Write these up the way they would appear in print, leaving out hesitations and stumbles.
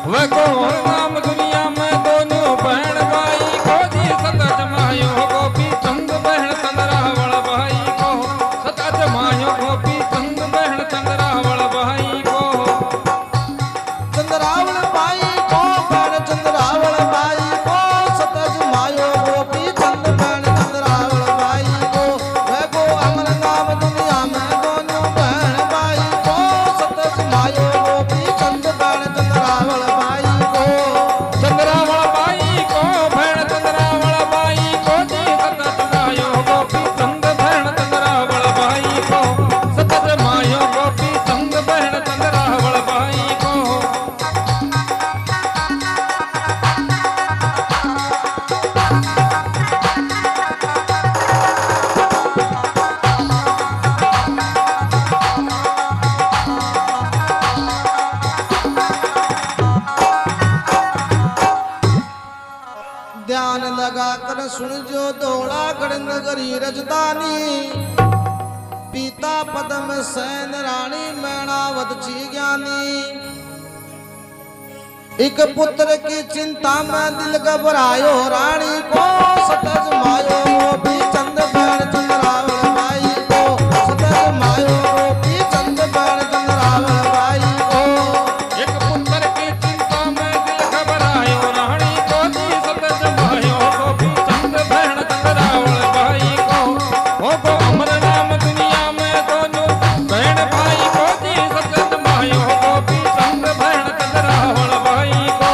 वे को नाम दुनिया में दोनों बहन भाई को जी सदा जमायो गोपी चंद बहन चंद्रावल भाई को सदा जमायो गोपी चंद बहन चंद्रावल भाई को चंद्रावल भाई को बहन चंद्रावल भाई को सदा जमायो गोपी चंद बहन चंद्रावल भाई को वे को अमर नाम दुनिया में दोनों बहन भाई को सदा जमायो गोपी चंद बहन चंद्रावल भाई को चंद्रावल भाई को बहन चंद्रावल भाई को जी सदा जमायो गोपी चंद बहन चंद्रावल भाई को सदा जमायो गोपी चंद बहन चंद्रावल भाई को ध्यान लगा कर सुन जो दौड़ा गढ़ नगरी रजदानी पीता पद्म सैन रानी मैणावत छी ज्ञानी एक पुत्र की चिंता में दिल घबरायो रानी को सतज मायो गोपी चंद बहन चंद्रावल भाई को सतज मायो गोपी चंद बहन चंद्रावल भाई को एक पुत्र की चिंता में दिल घबरायो रानी को जी सदा जमायो गोपी चंद बहन चंद्रावल भाई को हो गो अमर नाम दुनिया में दोनों बहन भाई को जी सदा जमायो गोपी चंद बहन चंद्रावल भाई को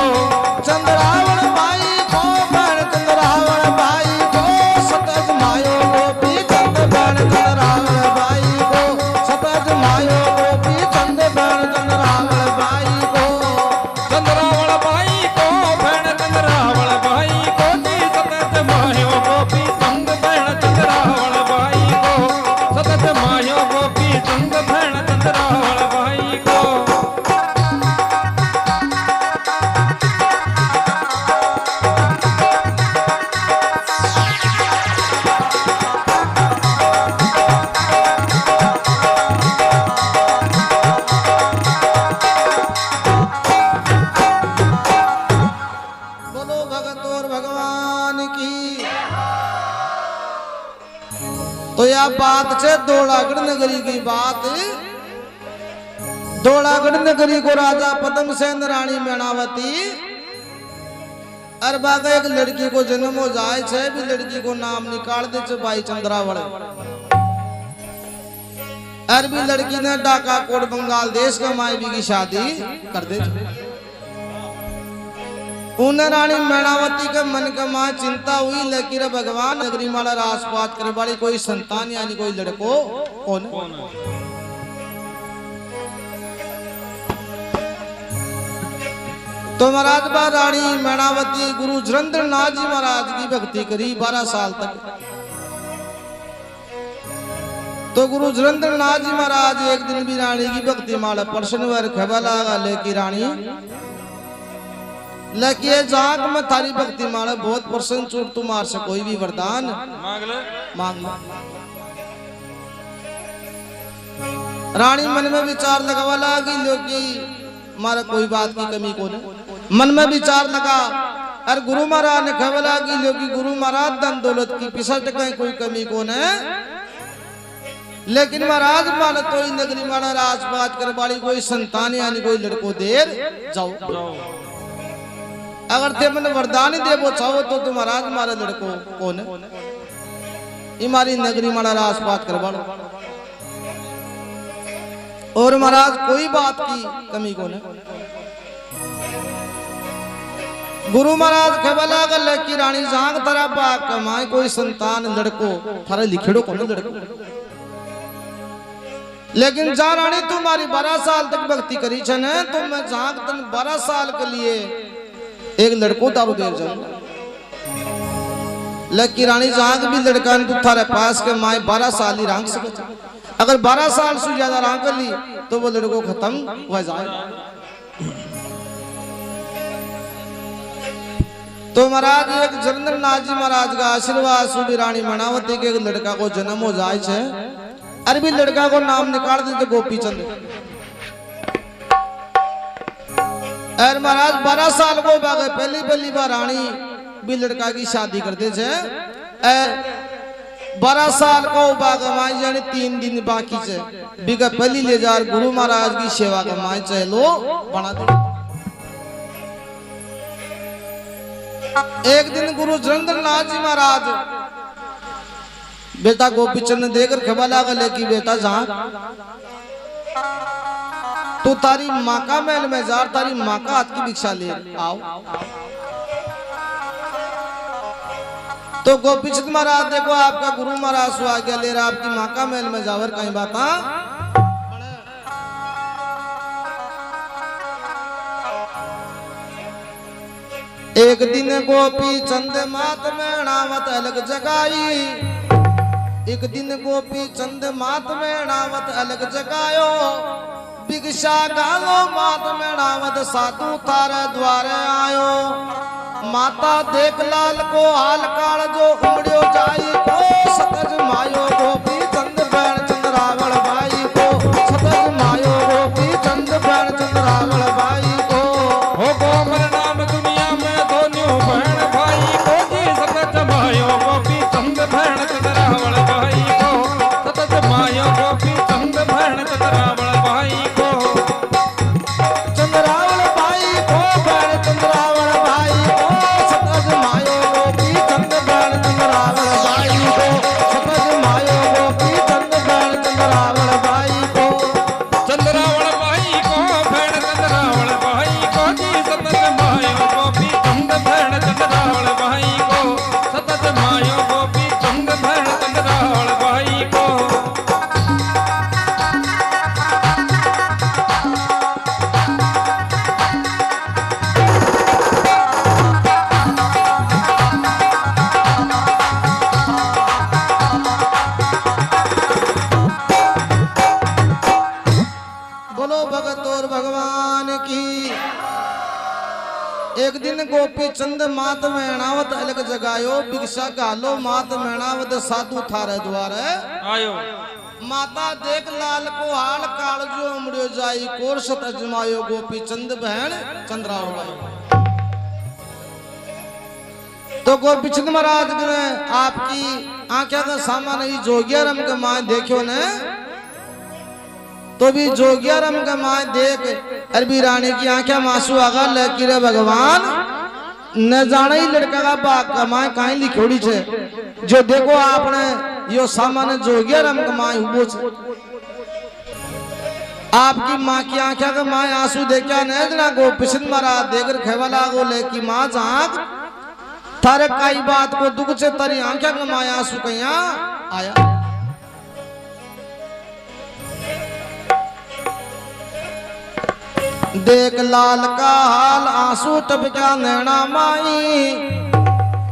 चंद्रावल भाई को बहन चंद्रावल भाई को सतज मायो गोपी चंद बहन चंद्रावल भाई को सतज मायो गोपी चंद बहन चंद्रावल भाई को चंद्रावल भाई को बहन चंद्रावल भाई को जी सदा जमायो गोपी चंद बहन चंद्रावल भाई को सदा जमायो गोपी चंद बहन चंद्रावल भाई को बोलो भगत और भगवान की। तो यह बात छे धौलागढ़ नगरी की बात। धौलागढ़ नगरी को राजा पद्म सेन रानी मैणावती अरबा का एक लड़की को जन्म हो जाए छे भी लड़की को नाम निकाल दे छे भाई चंद्रावल। अरबी लड़की ने ढाका कोट बंगाल देश का मायबी की शादी कर दे छे। उन रानी मैणावती के मन का मां चिंता हुई लेकिन भगवान नगरी माला राजपात करे वाली कोई संतान यानी कोई लड़को कौन तो महाराज बा रानी मैणावती गुरु जरंद्र नाथ जी महाराज की भक्ति करी 12 साल तक। तो गुरु जरंद्र नाथ जी महाराज एक दिन भी रानी की भक्ति माला प्रसन्न वर खबर लगा लेकी रानी लकिए जाग में थारी भक्ति माला बहुत प्रसन्न चूट तू मार से कोई भी वरदान मांग ले। रानी मन में विचार लगावा लगी लो कि मारा कोई बात की कमी को नहीं। मन में विचार लगा और गुरु महाराज ने खबर लगी लो कि गुरु महाराज धन दौलत की पिसट कहीं कोई कमी को नहीं। लेकिन महाराज मान तो नगरी माना राजपात कर वाली कोई संतान यानी कोई लड़को देर जाओ अगर ते मन वरदान दे वो चाहो तो तुम महाराज मारे लड़को कौन है हमारी नगरी माना राजपात करवा लो। और महाराज कोई बात की कमी कौन है। गुरु महाराज खबला गल की रानी जांग तरा बाग कमाए कोई संतान लड़को थारे लिखेड़ो कौन लड़को। लेकिन जा रानी तुम्हारी 12 साल तक भक्ति करी छन तो मैं जांग तन 12 साल के लिए एक लड़को दारू दे जाऊंगा। लकी रानी जाग भी लड़का तू थारे पास के माए 12 साल ही रंग सके। अगर 12 साल से ज्यादा रंग कर ली तो वो लड़को खत्म हो जाए। तो महाराज एक जरंद्र नाथ जी महाराज का आशीर्वाद सुबह रानी मैणावती के एक लड़का को जन्म हो जाए छे। अरबी लड़का को नाम निकाल देते गोपी चंद। और महाराज 12 साल को बागे पहली बार रानी भी लड़का की शादी करते थे। 12 साल को बाग माई जाने 3 दिन बाकी छे बिका पहली ले जा गुरु महाराज की सेवा का माई चाहे लो बना दे। एक दिन गुरु जयेंद्र नाथ जी महाराज बेटा गोपीचंद देकर खबर लगा कि बेटा जा तो तारी माँ का महल में जा, तारी माँ का हाथ की भिक्षा ले आओ। तो गोपीचंद महाराज देखो आपका गुरु महाराज सु आज्ञा ले रहा, आपकी माँ का महल में जावर कहीं बात। एक दिन गोपी चंद मात में नावत अलग जगाई, एक दिन गोपी चंद मात में नावत अलग जगायो, भिक्षा गालो मात में नावत साधु थारे द्वारे आयो। माता देख लाल को हाल काल जो उमड़ियो जाई को, सतज मायो गोपी चंद बैण चंद रावण भाई को, सतज मायो गोपी चंद बैण चंद रावण भाई को। हो गो अमर नाम दुनिया में दोनों बहन भाई को जी, सतज मायो गोपी चंद बैण चंद रावण भाई को, सतज मायो गोपी चंद बैण चंद रावण भाई को। चंद्रावण भाई को बैण चंद्रावण भाई को, सतज मायो गोपी चंद बैण चंद्रावण भाई को, सतज मायो गोपी चंद बैण चंद्रावण भाई को। चंद्रावण भाई को बैण चंद्रावण भाई को जी, सतज मायो गोपी चंद बैण चंद्रावण भाई को, सतज मायो गोपी चंद बैण चंद्रावण भाई को। बोलो भगत और भगवान की। एक दिन गोपी चंद मात मेणावत अलग जगायो, भिक्षा गालो मात मेणावत साधु थारे द्वारे आयो। माता देख लाल को हाल काल जो उमड़ियो जाई, कोर सत अजमायो गोपी चंद बहन चंद्रावण भाई। तो गोपी चंद महाराज ने आपकी आंखें का सामान ही जोगिया रम के माए देखियो ने, तो भी जोगिया रम का माए देख अरबी रानी की आंखें मासू आगा लेकी रे भगवान न जाने ही लड़का का बाग का माए कहीं लिखोड़ी छे, जो देखो आपने यो सामान जोगिया रम का माए हुबो छे। आपकी माँ की आंखें का माए आंसू देखा न जना गोपी चंद महाराज देकर खेवा लागो लेकी माँ जाग थारे काई बात को दुख से तारी आंखें का माए आंसू कहीं आया। देख लाल का हाल आंसू टपका नैना माई,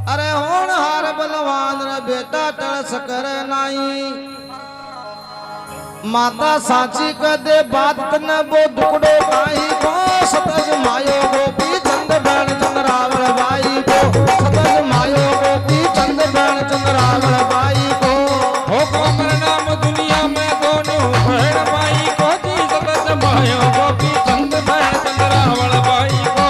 अरे होन हार बलवान रे बेटा टल सकर नाई। माता साची कर दे बात तने वो दुकड़ो काई को, सतज मायो गोपी चंद बैण चंद्रावण भाई को, सतज मायो गोपी चंद बैण चंद्रावण भाई को। हो गो अमर नाम दुनिया में दोनों बहन भाई को जी, सतज मायो गोपी चंद बैण चंद्रावण भाई को,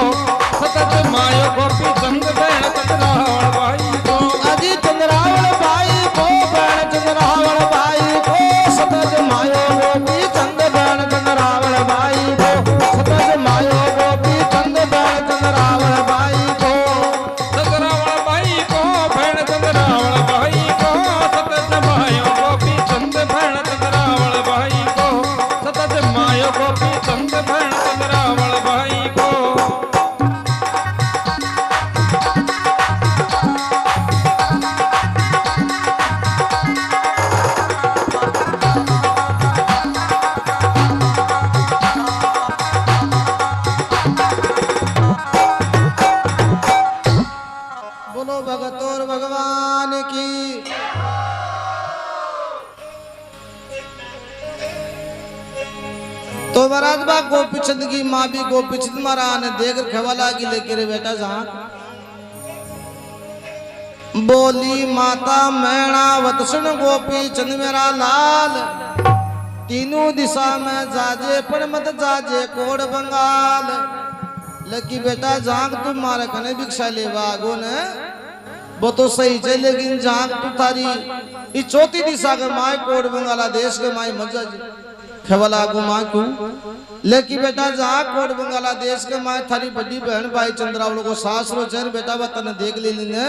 सतज मायो गोपी चंद बैण चंद्रावण भाई को। अजी चंद्रावण भाई को बैण चंद्रावण भाई को, सतज मायो गोपी चंद बैण चंद्रावण भाई को, सतज मायो गोपी चंद बैण चंद्रावण भाई को। चंद्रावण भाई को बैण चंद्रावण भाई को, सतज मायो गोपी चंद बैण चंद्रावण भाई को, सतज मायो गोपी चंद बैण चंद्रावण भाई को। बोलो भगत और भगवान की। तो महाराज बा गोपीचंद की माँ भी गोपीचंद महाराज ने देकर खवाला की लेके रे बेटा जहां बोली माता मैणावत सुन गोपी चंद मेरा लाल, तीनों दिशा में जाजे पर मत जाजे कोड़ बंगाल। लेकिन बेटा जाग तू मारे कने भिक्षा लेवा आगो ने वो तो सही है, लेकिन जाग तू थारी ये चौथी दिशा के माए कोड बंगाला देश के माए मजा जी खेवला को माँ क्यों। लेकिन बेटा जहाँ कोड बंगाला देश के माए थारी बड़ी बहन भाई चंद्रावल को सास रो चर बेटा वह तने देख ले लीने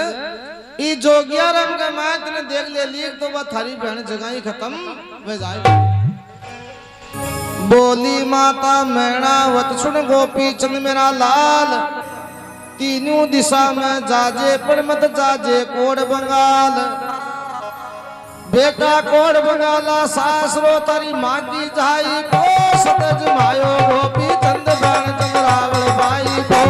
ई जोगिया रंग के माए तने देख ले ली तो वह थारी बहन जगह ही खत्म वे जाए। बोली माता मैना वत सुन गोपी चंद मेरा लाल तीनों दिशा में जाजे पर मत जाजे कोड बंगाल। बेटा कोड बंगाला सासरो तारी मागी जाई को सतज मायो गोपी चंद बहन चंद्रावल बाई को।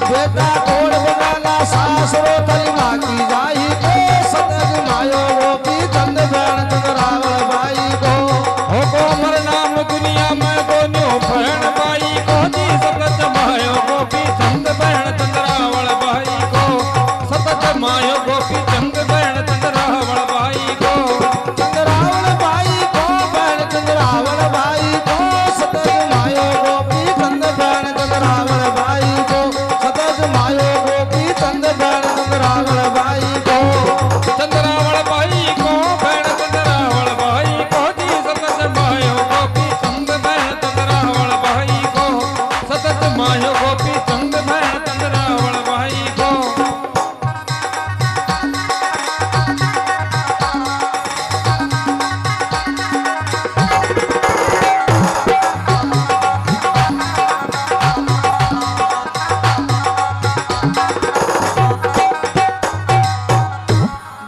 बेटा कोड बंगाला सासरो तारी मागी जाई को सतज मायो गोपी चंद बहन चंद्रावल बाई को। हो को अमर नाम दुनिया में दोनों बहन भाई को जी सतत मायो गोपी चंद बहन चंद्रावल भाई को। सतत मायो गोपी चंद बहन चंद्रावल भाई को। चंद्रावल भाई को बहन चंद्रावल भाई को सतज मायो गोपी चंद बहन चंद्रावल भाई को। सतज मायो गोपी चंद बहन चंद्रावल भाई को। चंद्रावल भाई को बहन चंद्रावल भाई को जी सतत मायो गोपी चंद बहन चंद्रावल भाई को। सतत मायो गोपी चंद बहन चंद्रावल भाई को।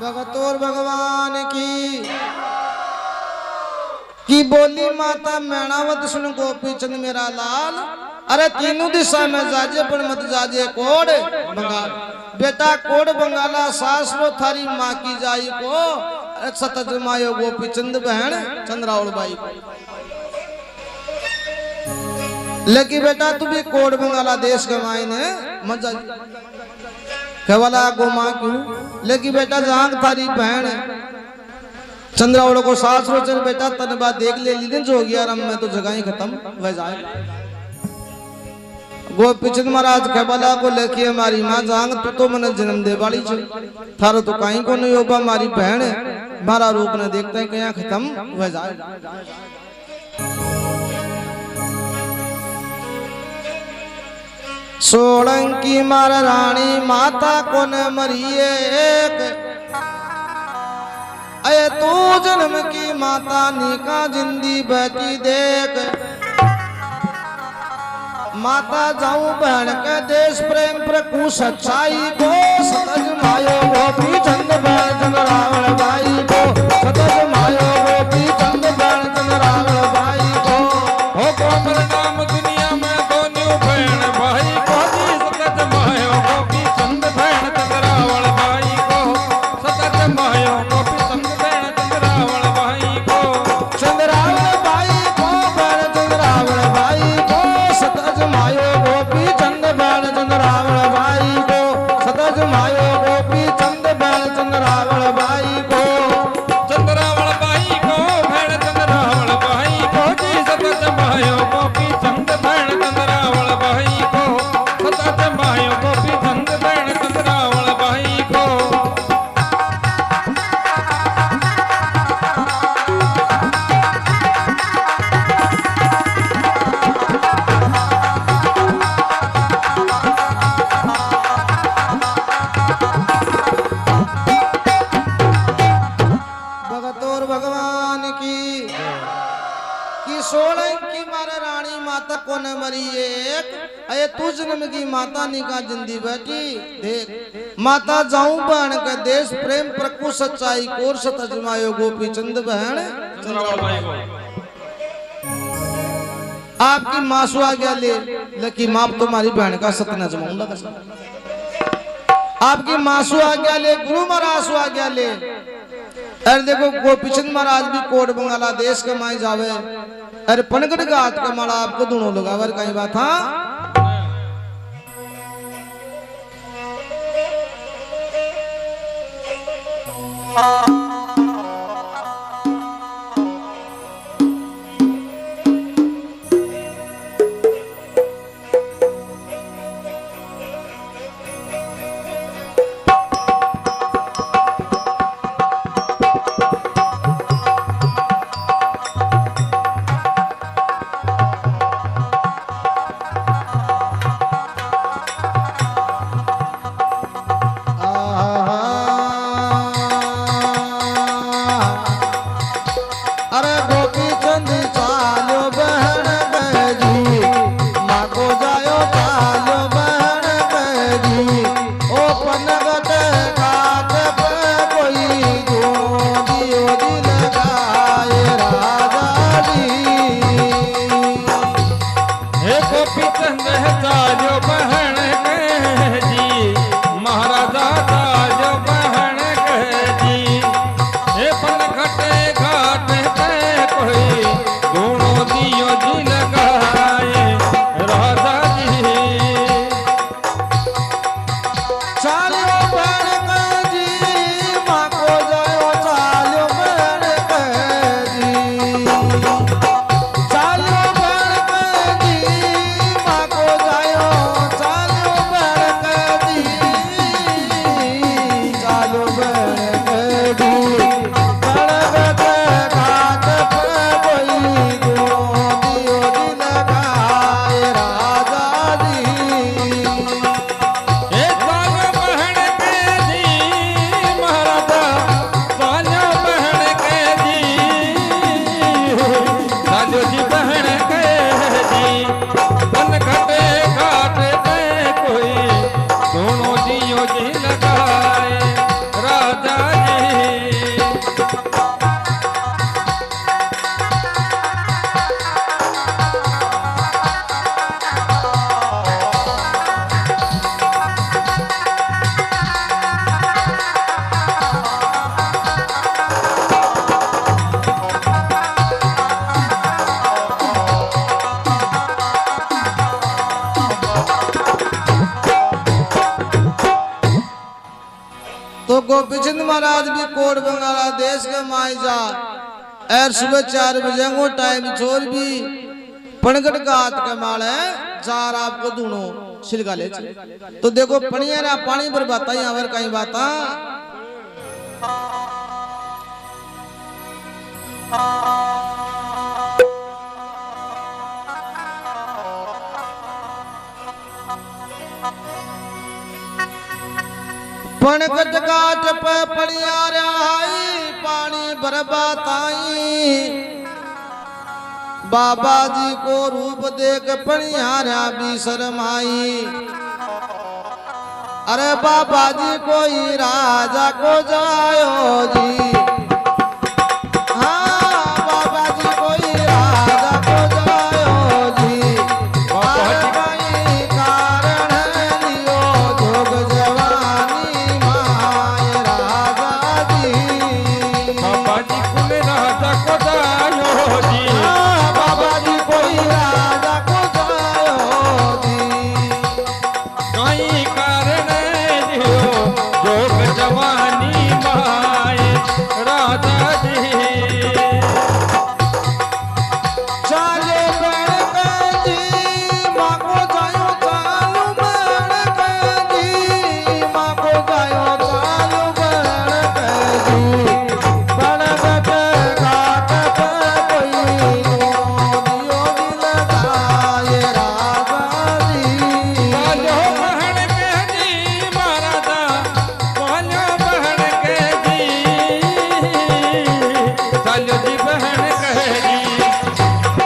भगतोर भगवान की बोली माता मैणावत सुन गोपी चंद मेरा लाल। अरे तीनों दिशा में जाजे पर मत जाजे कोड बंगाल। बेटा कोड बंगाला सासरो थारी माँ की जाई को। अरे सतज मायो गोपी चंद बहन चंद्रावल बाई को। लेकिन बेटा तू भी कोड बंगाला देश के मायने मजा केवला गो माँ क्यों। लेकिन बेटा जहां थारी बहन चंद्रावल को सास रो चल बेटा तन बात देख ले लीजिए जो गया रम में तो जगह ही खत्म वह जाए। गोपीचंद महाराज केवला को लेके हमारी माँ जांग तो मन जन्म दे वाली छ थारो तो कहीं को नहीं होगा हमारी बहन मारा रूप ने देखते हैं कहीं खत्म वह जाए। सोलंकी मार रानी माता को न मरिए एक। अये तू जन्म की माता निका जिंदी बैठी देख। माता जाऊं बहन के देश प्रेम प्रकु सच्चाई को। सतज मायो गोपी चंद बहन चंद्रावल बाई को। सतज मायो गोपी चंद बहन चंद्रावल बाई को। हो को अमर नाम दुनिया में दोनों बहन भाई को जी सतत मायो गोपी चंद बहन चंद्रावल भाई को। सतत मायो गोपी चंद बहन चंद्रावल भाई को। चंद्रावल बाई को बहन चंद्रावल बाई को। सतज मायो गोपी चंद बहन चंद्रावल बाई को। सतज मायो गोपी चंद बहन चंद्रावल बाई को। चंद्रावल भाई को बहन चंद्रावल भाई को जी सतत मायो गोपी चंद बहन चंद्रावल भाई को। सतत मायो गोपी चंद बहन चंद्रावल भाई को। भगतोर भगवान की सोलंकी मारे रानी माता को न मरी एक। अये तू जन्म की माता निका जिंदी बैठी देख। माता जाऊं बहन के देश प्रेम प्रकु सच्चाई कोर सतज मायो गोपी चंद बहन चंद्रावल भाई को। आपकी मासू आ गया लेकिन माप तुम्हारी बहन का सतना जमाऊंगा कसम। आपकी मासू आ गया ले गुरु महाराज आ गया ले। अरे देखो गोपीचंद महाराज भी कोट बंगाला देश के माई जावे। अरे पनगढ़ घाट के मारा आपको दोनों लगावर कहीं बात हाँ। तो गोपीचंद महाराज भी कोट बंगाला देश के माई जा और सुबह 4 बजे को टाइम छोड़ भी पणगट घाट के माले जार आपको दूनो सिलगा ले। तो देखो पनिया ना पानी पर बात यहाँ पर कहीं बात पणगट घाट पे पनिया आई पानी बर्बाद आई बाबा जी को रूप देख पनिया भी शर्माई। अरे बाबा जी कोई राजा को जायो जी, हाँ बाबा जी कोई राजा को जायो जी। कोई कारण लियो जोग जवानी माय राजा जी, बाबा जी कुल राजा को जायो जी। जवानी माए राजा जी चाले बड़ जी माको जायो चालू बड़ जी माको जायो चालू बड़ जी बड़ घाट पे कोई दियो लगाए राजा जी। बालो बहन के जी महाराजा बालो बहन के जी चालो जी बहन कहे जी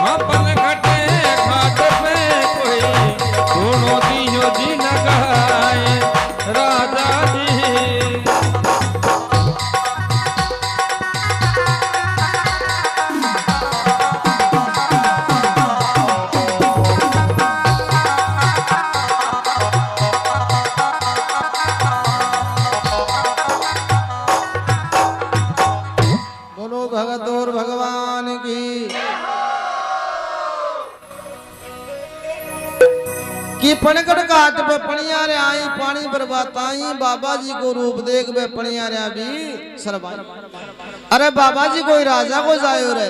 अपन घटे घाट पे कोई दोनों दियो जी लगाए राजा जी। बोलो भगत और भगवान की कि पणगट घाट पे पनिया रे आई पानी बर्बाद आई बाबा जी को रूप देख बे पनिया रे भी शर्माई। अरे बाबा जी कोई राजा को जायो रे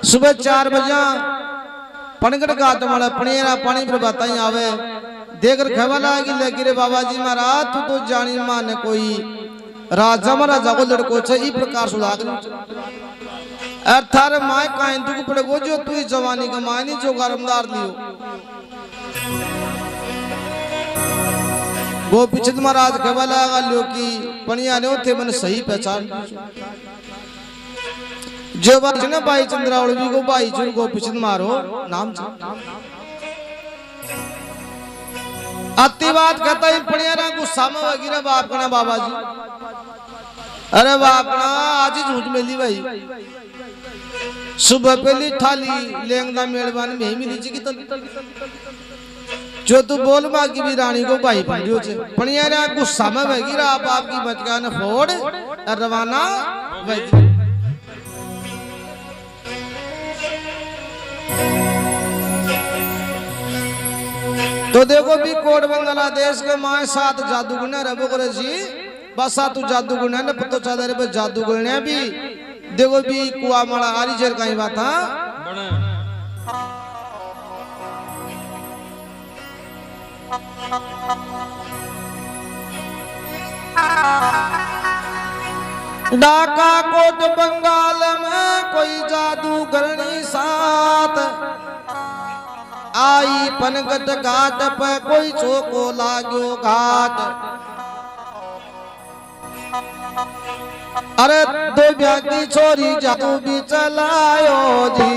सुबह 4 बजे पणगट घाट वाला पनिया पानी बर्बाद आई आवे देख कर खवा लागी लेगी रे बाबा जी महाराज तू तो जानी मान कोई राजा महाराजा को लड़को छे ई प्रकार सुधाग अर्थार माय काई दुख पड़े वो जो तू जवानी का मायनी जो गरमदार लियो। गोपीचंद महाराज खबर लगा लियो कि पनिया ने थे मैंने सही पहचान जो बात ना भाई चंद्रावली को भाई जो गोपीचंद मारो नाम अति बात कहता है पनिया ना गुस्सा में वगैरह बाप का बाबा जी। अरे बाप ना आज ही झूठ मिली भाई सुबह पहली थाली लेंगदा मेड़बान में ही मिली जी की जो तू बोल बाकी भी रानी को भाई बंदियो छे पनिया रे गुस्सा में वगैरह आप आपकी बचका ने फोड़ और रवाना वही। तो देखो भी कोट बंगाला देश के माए 7 जादूगर रबो करे जी बस तू जादूगर ने पतो चादे रे जादूगर ने भी देखो भी कुआ माला आरी जेर काई बात डाका कोट बंगाल में कोई जादूगरनी साथ आई पनगट घाट पे कोई चोको लाग्यो घाट। अरे 2 ब्याह छोरी जादू भी चलायो जी,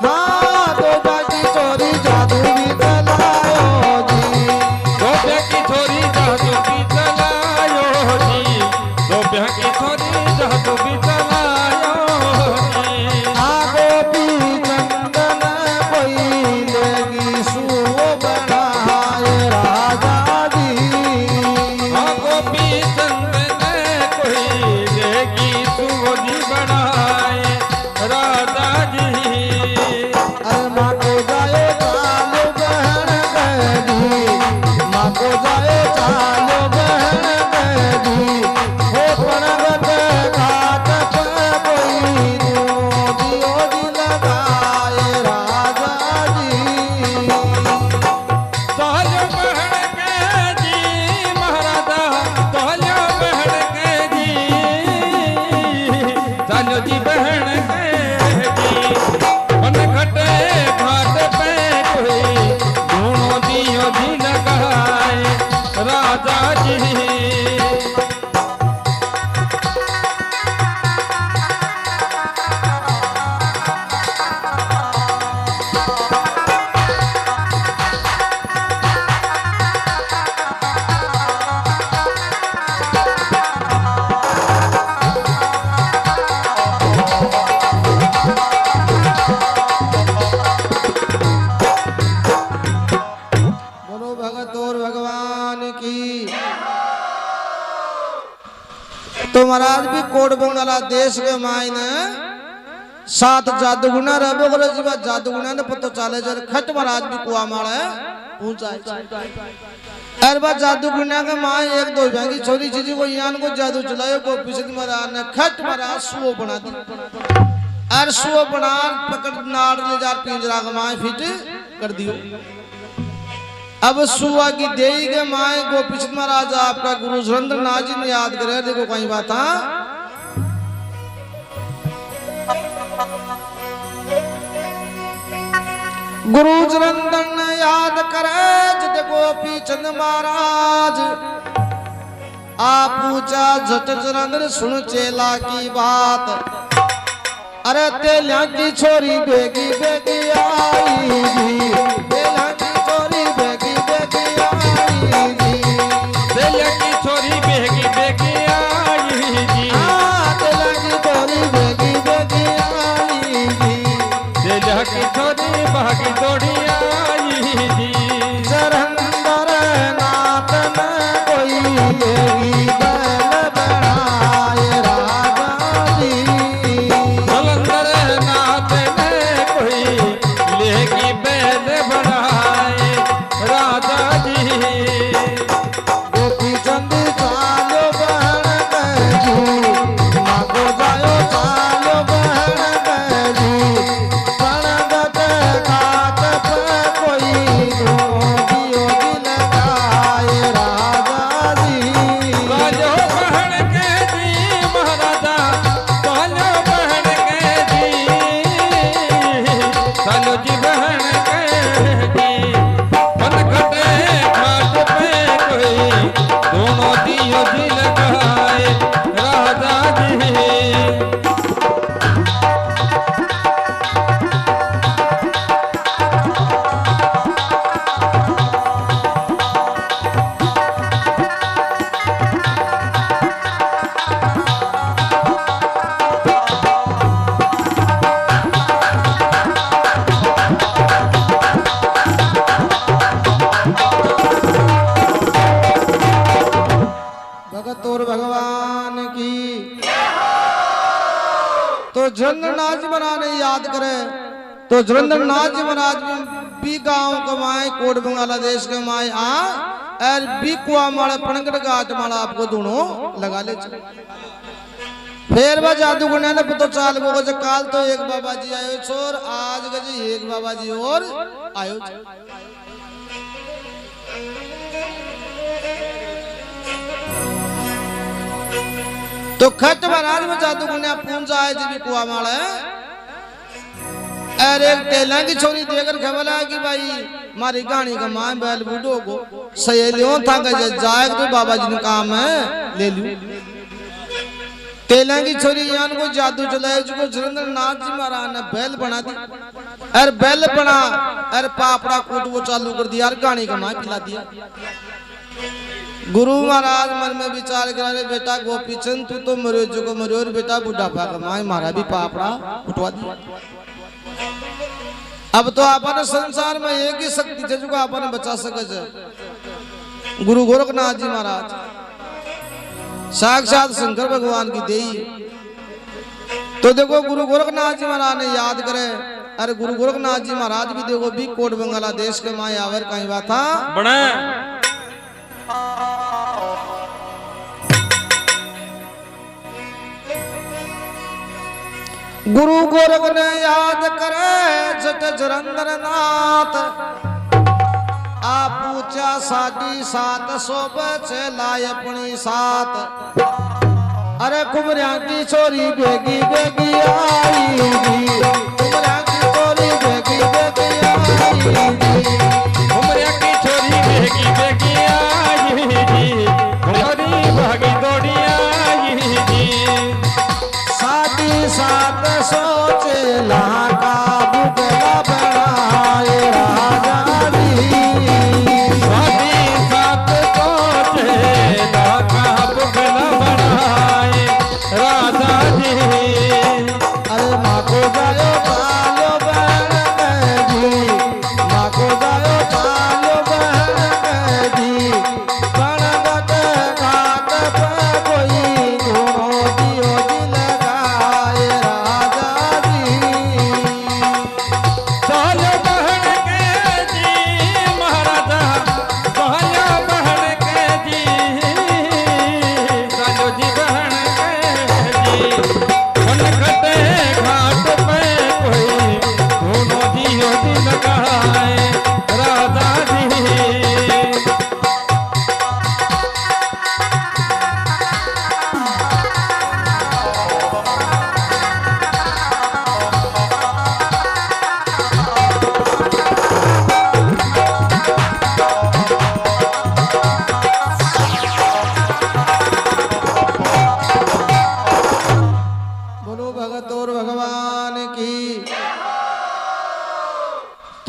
हाँ 2 ब्याह छोरी जादू भी चलायो जी। 2 ब्याह की छोरी जादू भी चलायो जी, 2 ब्याह की छोरी जादू भी चलायो जी। आगो भी चंदन कोई लेगी सुओ बनाए राजा जी, आगो भी चंदन कोई लेगी सुओ जी बनाए राजा बोलो भगत और भगवान की। तो महाराज भी कोट बंगाला देश के मायने 7 जादूगुना रबो करे जीवा जादूगुना ने पतो चाले जर खट महाराज भी कुआ मारे ऊंचा अरे बा जादूगुना के माय 1-2 भैंगी छोरी चीजी को यान को जादू चलायो को पिछली महाराज ने खट महाराज सुओ बना दी और सुओ बना पकड़ नाड़ ले जार पिंजरा के माय फिट कर दियो। अब सुआ की देई के माए गोपीचंद महाराज आपका गुरु सुरेंद्र नाथ जी ने याद करे देखो कहीं बात गुरु सुरेंद्र ने याद करे जब गोपीचंद महाराज आप पूछा जट सुरेंद्र सुन चेला की बात अरे तेलिया की छोरी बेगी बेगी आई तेलिया की छोरी बेगी तेलिया की छोरी बेगी बेगी आई जी तेलिया की छोरी बेगी बेगी आई जी तेलिया की छोरी भागी दौड़ी आई जी सरहंदर नाथ में कोई बेगी बैल बनाए राजा जी जलंधर नाथ में कोई लेगी बैल बनाए राजा जी गोपीचंद चालो बहन बैजू मागो जायो चालो बहन बैजू सनगत काट पे कोई दियो दिल गाए राजा जी कालो बहन के जी महाराजा कालो बहन के जी कालो जी बहन के जी पनघटे घाट पे कोई दोनों दियो दिल गाए राजा जी भगत और भगवान की। तो जरंद्रनाथ जी महाराज ने याद करे तो जरंद्रनाथ जी महाराज भी गांव के माए कोट बंगाला देश के माए और भी कुआ माड़ा पणगड़ गाट माड़ा आपको दोनों लगा ले चले। फिर वह जादू गुना ने पतो चाल वो जो काल तो एक बाबा जी आयो छोर आज गजे एक बाबा जी और आयो तो खट महाराज में जादू गुना पूंजा है जी कुआ माड़ा अरे एक तेला की छोरी देकर खबला कि भाई मारी गाड़ी का मां बैल बूढ़ो को सहेलियों था कि जाए तो बाबा जी ने काम है ले लूं तेला की छोरी यान को जादू चलाए जो जरंद्र नाथ जी महाराज ने बैल बना दी अरे बैल बना अरे पापड़ा कूट वो चालू कर दिया और गाड़ी का मां पिला दिया। गुरु महाराज मन में विचार करे बेटा गोपीचंद तू तो मरो जो को मरो बेटा बुढ़ापा का मां मारा भी पापड़ा उठवा दिया। अब तो आपने संसार में एक ही शक्ति है जो आपने बचा सके गुरु गोरखनाथ जी महाराज साक्षात शंकर भगवान की देई। तो देखो गुरु गोरखनाथ जी महाराज ने याद करे अरे गुरु गोरखनाथ जी महाराज भी देखो भी कोट बंगाला देश के माए आवर कहीं बात था बड़ा गुरु गोरख ने याद करे जट जरंद्र नाथ आप पूछा 750 चलाए अपनी साथ अरे कुमरिया की छोरी बेगी बेगी आई कुमरिया की छोरी बेगी बेगी आई उमरिया की छोरी बेगी बेगी आई कुमारी भागी दौड़ी आई साथ सोचे लाका बुगला बनाए राजा साथ सोचे लाका बुगला बनाए राजा जी अरे माँ को जायो पालो बहन जी माँ को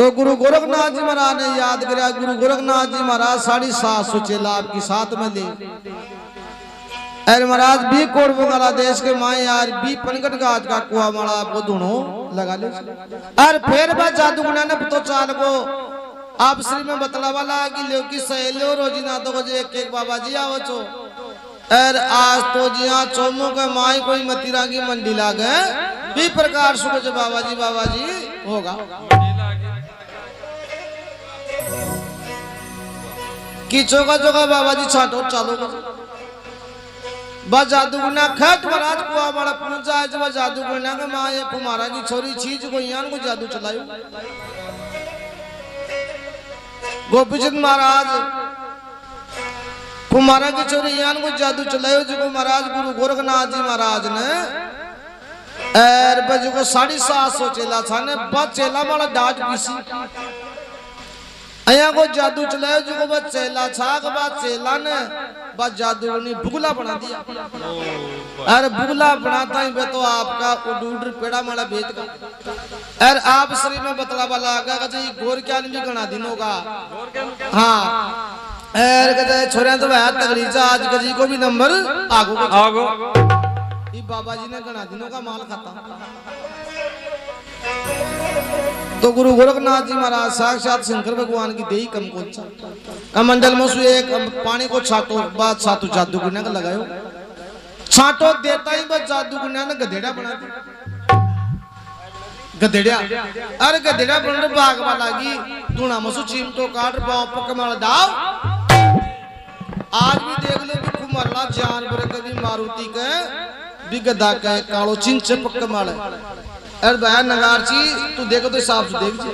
तो गुरु गोरखनाथ जी महाराज ने याद किया। गुरु गोरखनाथ जी महाराज 750 चेला आपकी साथ में ले। अरे महाराज भी कोड़ वगैरह देश के माए यार भी पनगट गाज का कुआ मारा आपको धुनो लगा ले। और फिर बा जादू गुना ने तो चाल को आप श्री में बतला वाला कि लो की सहेलो रोजी ना तो एक एक बाबा जी आओ चो। और आज तो जिया चोमू के माई कोई मतीरा की मंडी लागे भी प्रकार सुख बाबा जी होगा कि चौका चौका बाबा जी छाटो चालो बस जादू गुना खट महाराज को हमारा पूजा है। जब जादू गुना के माँ ये कुमारा की छोरी चीज को यान को जादू चलायो। गोपीचंद महाराज कुमारा की छोरी यान को जादू चलायो जो महाराज गुरु गोरखनाथ जी महाराज ने और बजो को 750 चेला था ने बस चेला वाला डाट पीसी अया को जादू चलायो जो को बस चेला छा के बाद चेला ने बस जादू ने बुगला बना दिया। अरे बुगला बनाता ही बे तो आपका उडूड पेड़ा माला भेज का। और आप श्री में बतला वाला आगा का जी गोर क्या नहीं गणा दिनों का। हाँ और कहते छोरियां तो बहुत तगड़ी सा आज गजी को भी नंबर आगो ये बाबा जी ने गणा दिनों का माल खाता। तो गुरु गोरखनाथ जी महाराज साक्षात शंकर भगवान की देही कम कौन सा मंडल में एक पानी को छाटो बाद छाटो जादू गुना का लगायो छाटो देता ही बस जादू गुना ने गधेड़ा बना दिया। गधेड़ा अरे गधेड़ा बन भाग वाला की धुना मसु चिमटो काट पाओ पक मार दाव। आज भी देख ले कि कुमारला जानवर कभी मारुति के बिगदा के कालो चिंच पक मार। अरे भाई नगारची तू देखो तो हिसाब से देख जे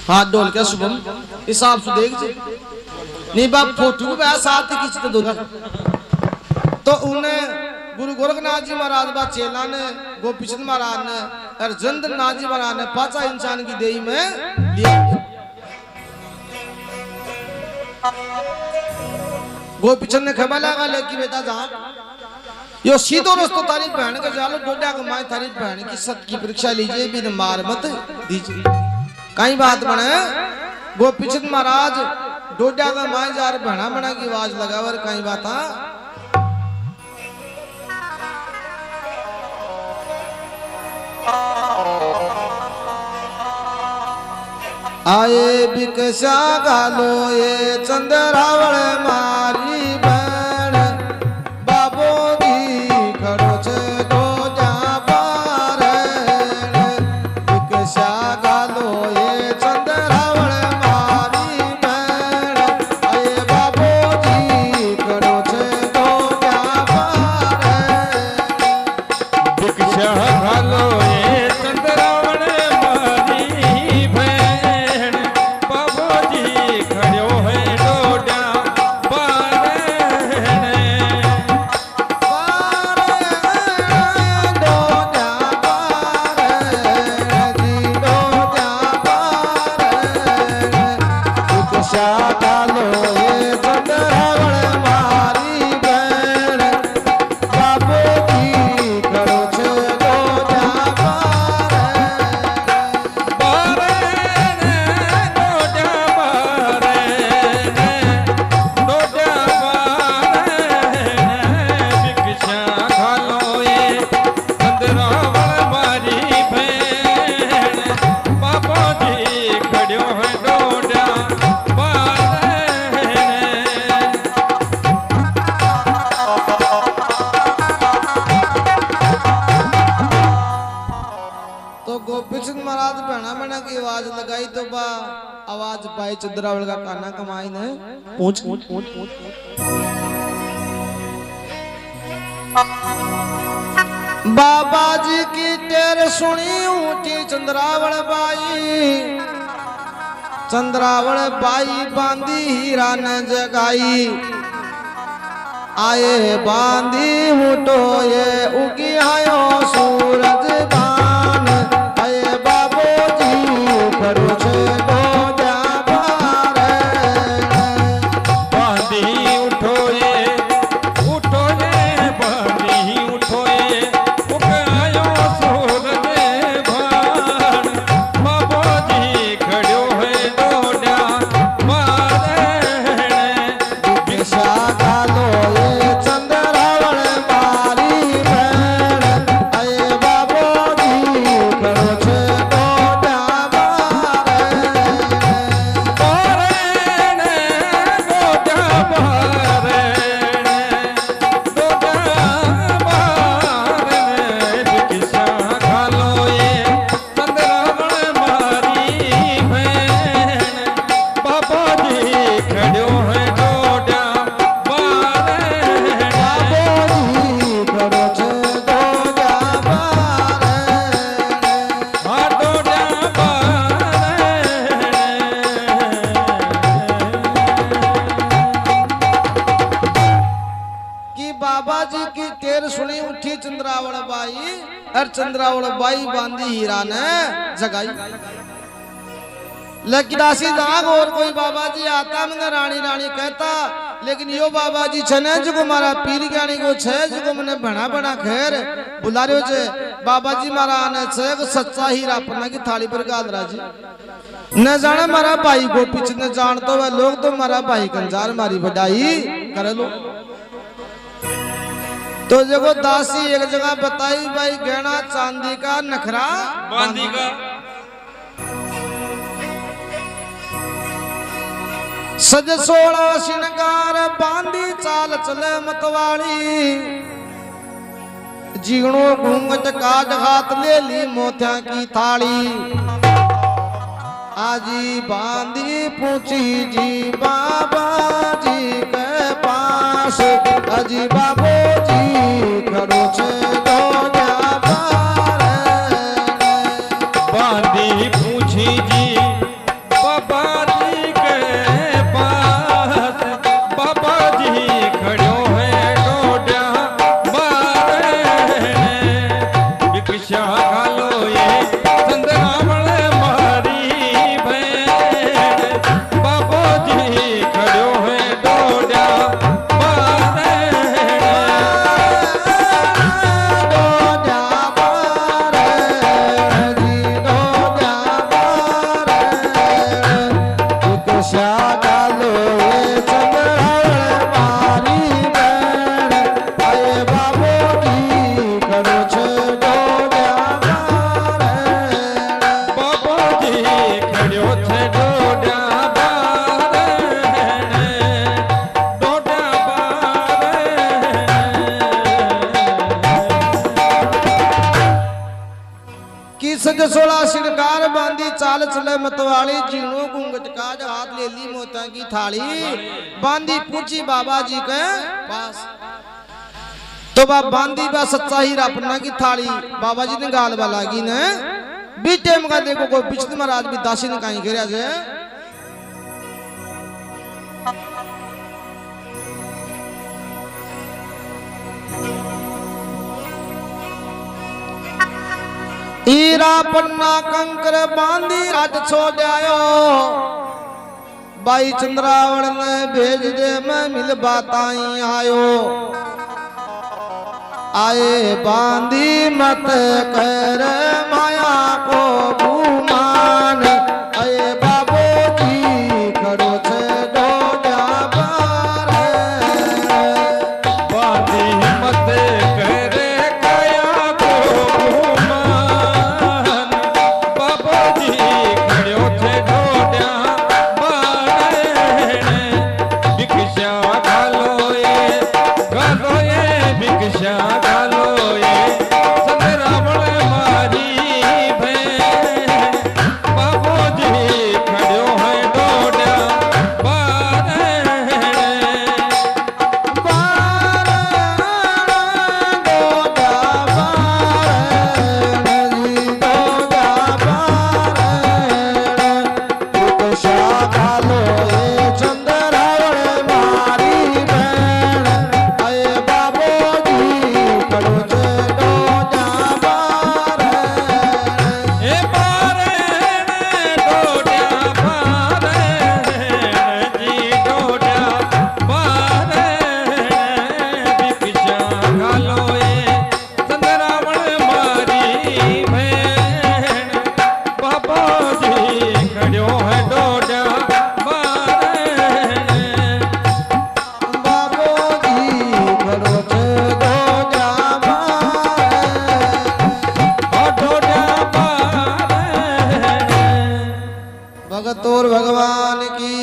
हाथ डोल के शुभम हिसाब से देख जे नहीं बाप फोटो भी साथ ही खींचते दोगा। तो उन्हें गुरु गोरखनाथ जी महाराज बा चेला ने गोपीचंद महाराज ने और जंद्र नाथ जी महाराज ने 5 इंसान की देही में लिया। गोपीचंद ने खबर लगा लेकी बेटा जा यो सीधो रस्तो तारी बहन के जालो डोडा के माई तारी बहन की सत की परीक्षा लीजिए बिन मार मत दीजिए। कई बात बने गोपीचंद महाराज डोडा का माई जार बहना बना की आवाज लगावर कई बात आए बिकसा गालो ये चंद्रावल मारी आवाज पाई चंद्रावल का काना कमाई ने पूछ बाबा जी की टेर सुनी ऊंची चंद्रावल बाई बांधी हीरा ने जगाई आए बांधी उठो ये उगी आयो सूरज बान आए बाबू जी खड़ो छे खड़ो है डोड्या बारे बाबोजी खड़ो छे डोड्या बारे हाँ डोड्या कि बाबा जी की टेर सुनी उठी चंद्रावल बाई और चंद्रावल बाई बांधी हीरा ने जगाई लेकिन दासी जाग और कोई बाबा जी आता मगर रानी रानी कहता लेकिन यो बाबा जी छने जो मारा पीर ज्ञानी को छे जो मने बना बना खैर बुला रहे छे बाबा जी मारा आने छे को सच्चा हीरा पन्ना की थाली पर गादरा जी न जाने मारा भाई को पीछे न जान तो वह लोग तो मारा भाई कंजार मारी बढ़ाई कर लो तो देखो दासी एक जगह बताई भाई गहना चांदी का नखरा बांधी का सज 16 श्रृंगार बांधी चाल चले मतवाली जीणो घूंघट काट हाथ ले ली मोत्या की थाली आजी बांधी पूछी जी बाबा जी के पास अजी बाबू जी खड़ो छे डोड्या बारे बांधी पूछी जी बाबा जी के पास बाबा जी खड़ो है डोड्या बारे भिक्षा खालो ये चंद्रावल मारी भेण बाबा जी खड़ो है डोड्या बारे डोड्या बारे जी डोड्या बारे भिक्षा डालो ये चंद्रावल मारी बैण आए बाबू जी खड़ो छे डोड्या बारे बाबा जी खड़ो छे डोड्या बारे डोड्या कि सज 16 श्रृंगार बांधी चाल चले मतवाली जीणो घूंघट काज हाथ ले ली मोता की थाली बांधी पूछी बाबा जी के पास तो बा बांधी बा सच्चा हीरा पन्ना की थाली बाबा जी ने गाल बा लागी ने बी टाइम का देखो कोई बिचत महाराज भी दासी ने कहीं घेरा जे हीरा पन्ना कंकर बांधी राज छोड़ायो बाई चंद्रावल ने भेज दे मैं मिल बाताई आयो आए बांधी मत कर माया को गुमान आए बाबू जी खड़ो छे डोड्या बारे बांधी मत करे काया को घुमान बाबा जी खड़ो छे डोड्या बारे भिक्षा खालो ये भिक्षा खालो ये चंद्रावल मारी भेण बाबा जी खड़ो है डोड्या बारे ए बारे डोड्या बारे जी डोड्या बारे भिक्षा खालो ये चंद्रावल मारी भेण बाबा जी खड़ो है डोड्या बारे डोड्या बारे भगत और भगवान की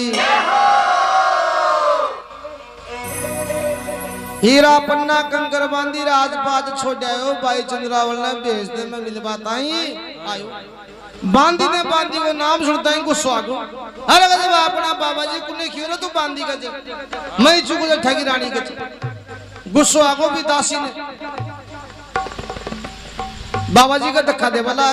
हीरा पन्ना कंकर बांधी राजपाट छोड़ायो भाई चंद्रावल ने भेज दे मैं मिल बाताई आयो बांदी ने बांदी को नाम सुनता है गुस्सा आ गो अरे जब अपना बाबा जी कुने क्यों तू बांदी का मैं चुक जा ठगी रानी के गुस्सा आ गो भी दासी ने बाबा जी का धक्का दे वाला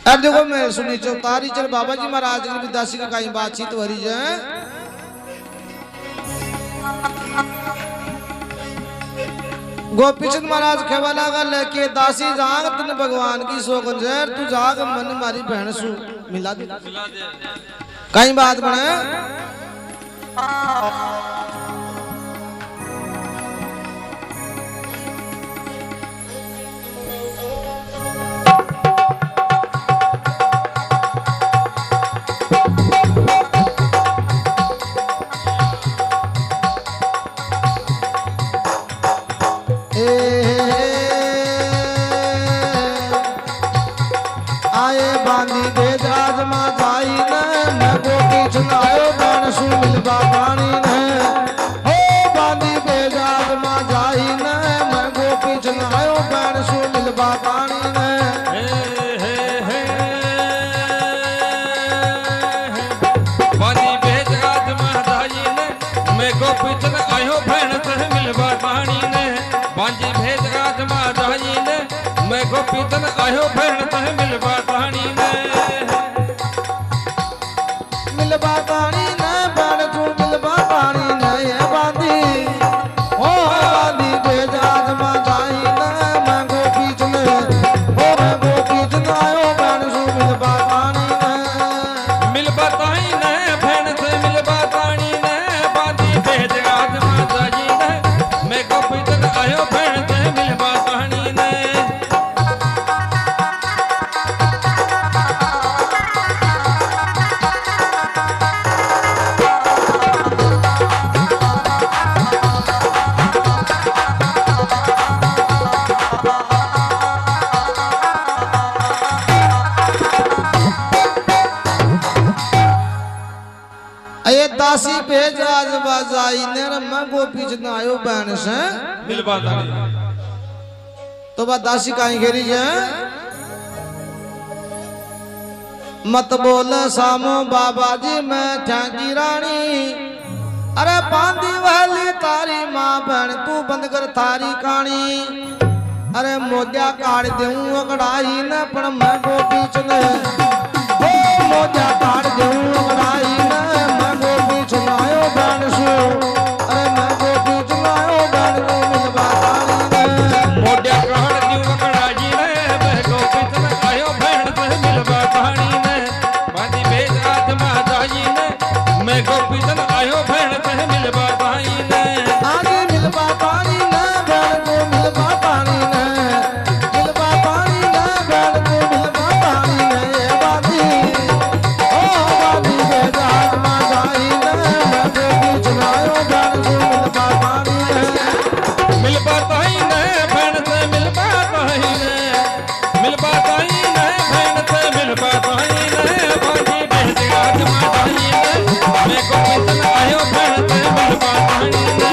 अब देखो मैं सुनी चौतारी चल बाबा जी महाराज की भी दासी का कहीं बातचीत हो रही है गोपीचंद महाराज खेवाला का लेके दासी जाग तन भगवान की सोगन जर तू जाग मन मारी बहन सु मिला दे कहीं बात बने गोपीचंद आयो भेण तह मिलवा कहानी ने मिलवा कहानी ने बन तू मिलवा कहानी ने ये बांधी ओ बांधी बेजाज मा जाई ने मैं गोपीचंद ओ मैं गोपीचंद आयो बन तू मिलवा कहानी ने मिलवा ताई ने भेण से मिलवा कहानी ने बांधी बेजाज मा जाई ने मैं गोपीचंद आयो भेण तह मिलवा कहानी ने दासी बेजाज बाजाई ने मैं गोपीचंद आयो बहन से मिलवा ताई तो बात दासी कहीं घेरी है मत बोल सामो बाबा जी मैं ठगी रानी अरे बांधी वाली तारी माँ बहन तू बंद कर थारी कहानी अरे मोजा काट दूं अकड़ाई न पर मैं गोपीचंद ओ मोजा काट दूं अकड़ाई न मैं गोपीचंद आयो बहन सु अरे मैं गोपीचंद आयो बहन को मिलवा तारी ने मोजा काट दूं अकड़ाई ने मैं गोपीचंद आयो भेण तह मिलवा कहानी ने बांधी बेजाज मा जाई ने मैं गोपीचंद आयो भेण तह मिलवा कहानी ने आगे मिलवा पानी न बहन को मिलवा पानी न मिलवा पानी न बहन को मिलवा पानी न ये बांधी ओ बांधी बेजाज मा जाई न मैं गोपीचंद आयो बहन को मिलवा पानी न मिलवा ताई ने भेण से मिलवा ताई ने मिलवा ताई ने भेण से मिलवा ताई ने बांधी बेजाज मा जाई ने मैं गोपीचंद आयो भेण तह मिलवा कहानी ने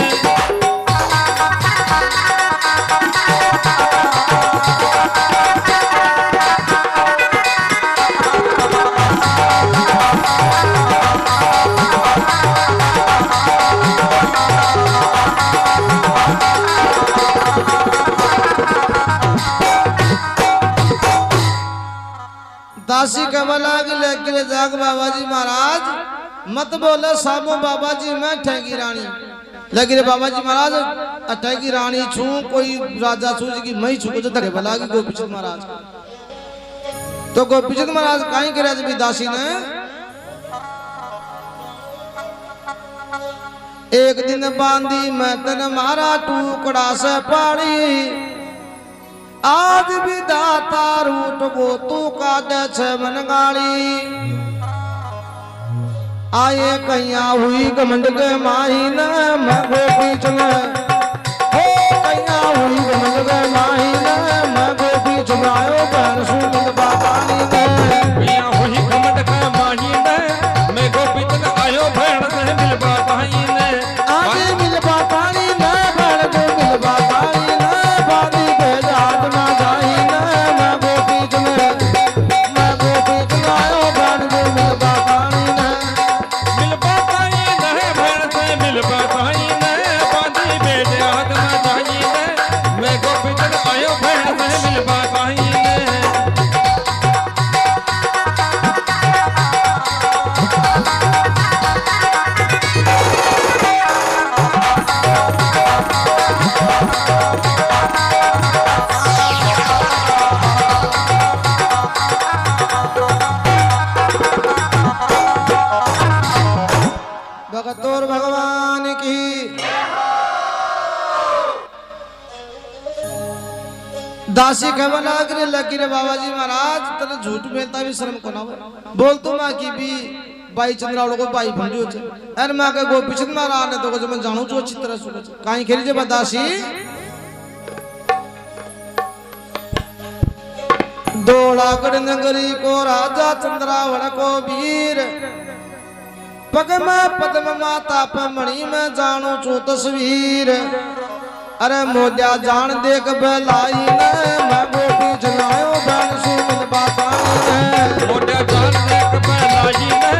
दासी कमला की लेके जाग बाबा जी महाराज मत बोले सामो बाबा जी मैं ठगी रानी लेकिन बाबा जी महाराज ठगी रानी छू कोई राजा छू जी की मैं छू को धरे भला की गोपीचंद महाराज तो गोपीचंद महाराज कहीं करे जब दासी ने एक दिन बांधी मैं तन मारा टुकड़ा से पाड़ी आज भी दाता रूट को तू का दे मन गाड़ी आए कैया हुई घमंड के माही न मैं गोपीचंद हो कैया हुई घमंड के माही न मैं गोपीचंद आयो बहन सु मिलवा पानी ने मिया हुई घमंड के माही ने मैं गोपीचंद आयो भेण तह मिलवा कहानी ने आगे मिलवा पानी न बहन को मिलवा पानी न बांधी बेजाज मा जाई न मैं गोपीचंद मिलबा कहीं ने भगतोर भगवान की दासी खबर लागे लगी रे बाबा जी महाराज तेरे झूठ बोलता भी शर्म को ना बोल तो मां की भी भाई चंद्रावल को भाई भंडियो छे अरे मां के गोपी चंद महाराज ने तो जो मैं जानू जो अच्छी तरह सुने काई खेली जे दासी दोलागढ़ नगरी को राजा चंद्रावल को वीर पग में पद्म माता पमणि में जानू चू तस्वीर अरे मोजा जान देख बेलाई ने मैं गोपी जलायो बन सुमित बातानी ने मोजा जान देख बेलाई ने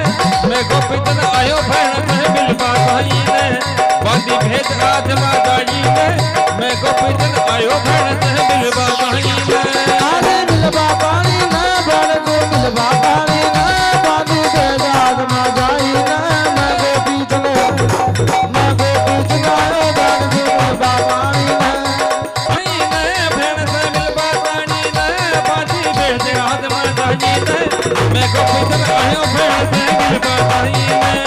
मैं गोपी जन आयो बहन में मिलबा कहीं ने बांधी भेद आज माताजी ने मैं गोपी जन आयो बहन में मिलबा कहीं ने अरे मिलबा पानी ने बन को मिलबा पानी ने बांधी भेद आज माताजी ने मैं गोपी जलायो बन सुमित बातानी ने कहीं ने बहन से मिलबा कहीं ने बांधी भेद आज माताजी ने मैं गोपी जन आयो बहन में मिलबा कहीं ने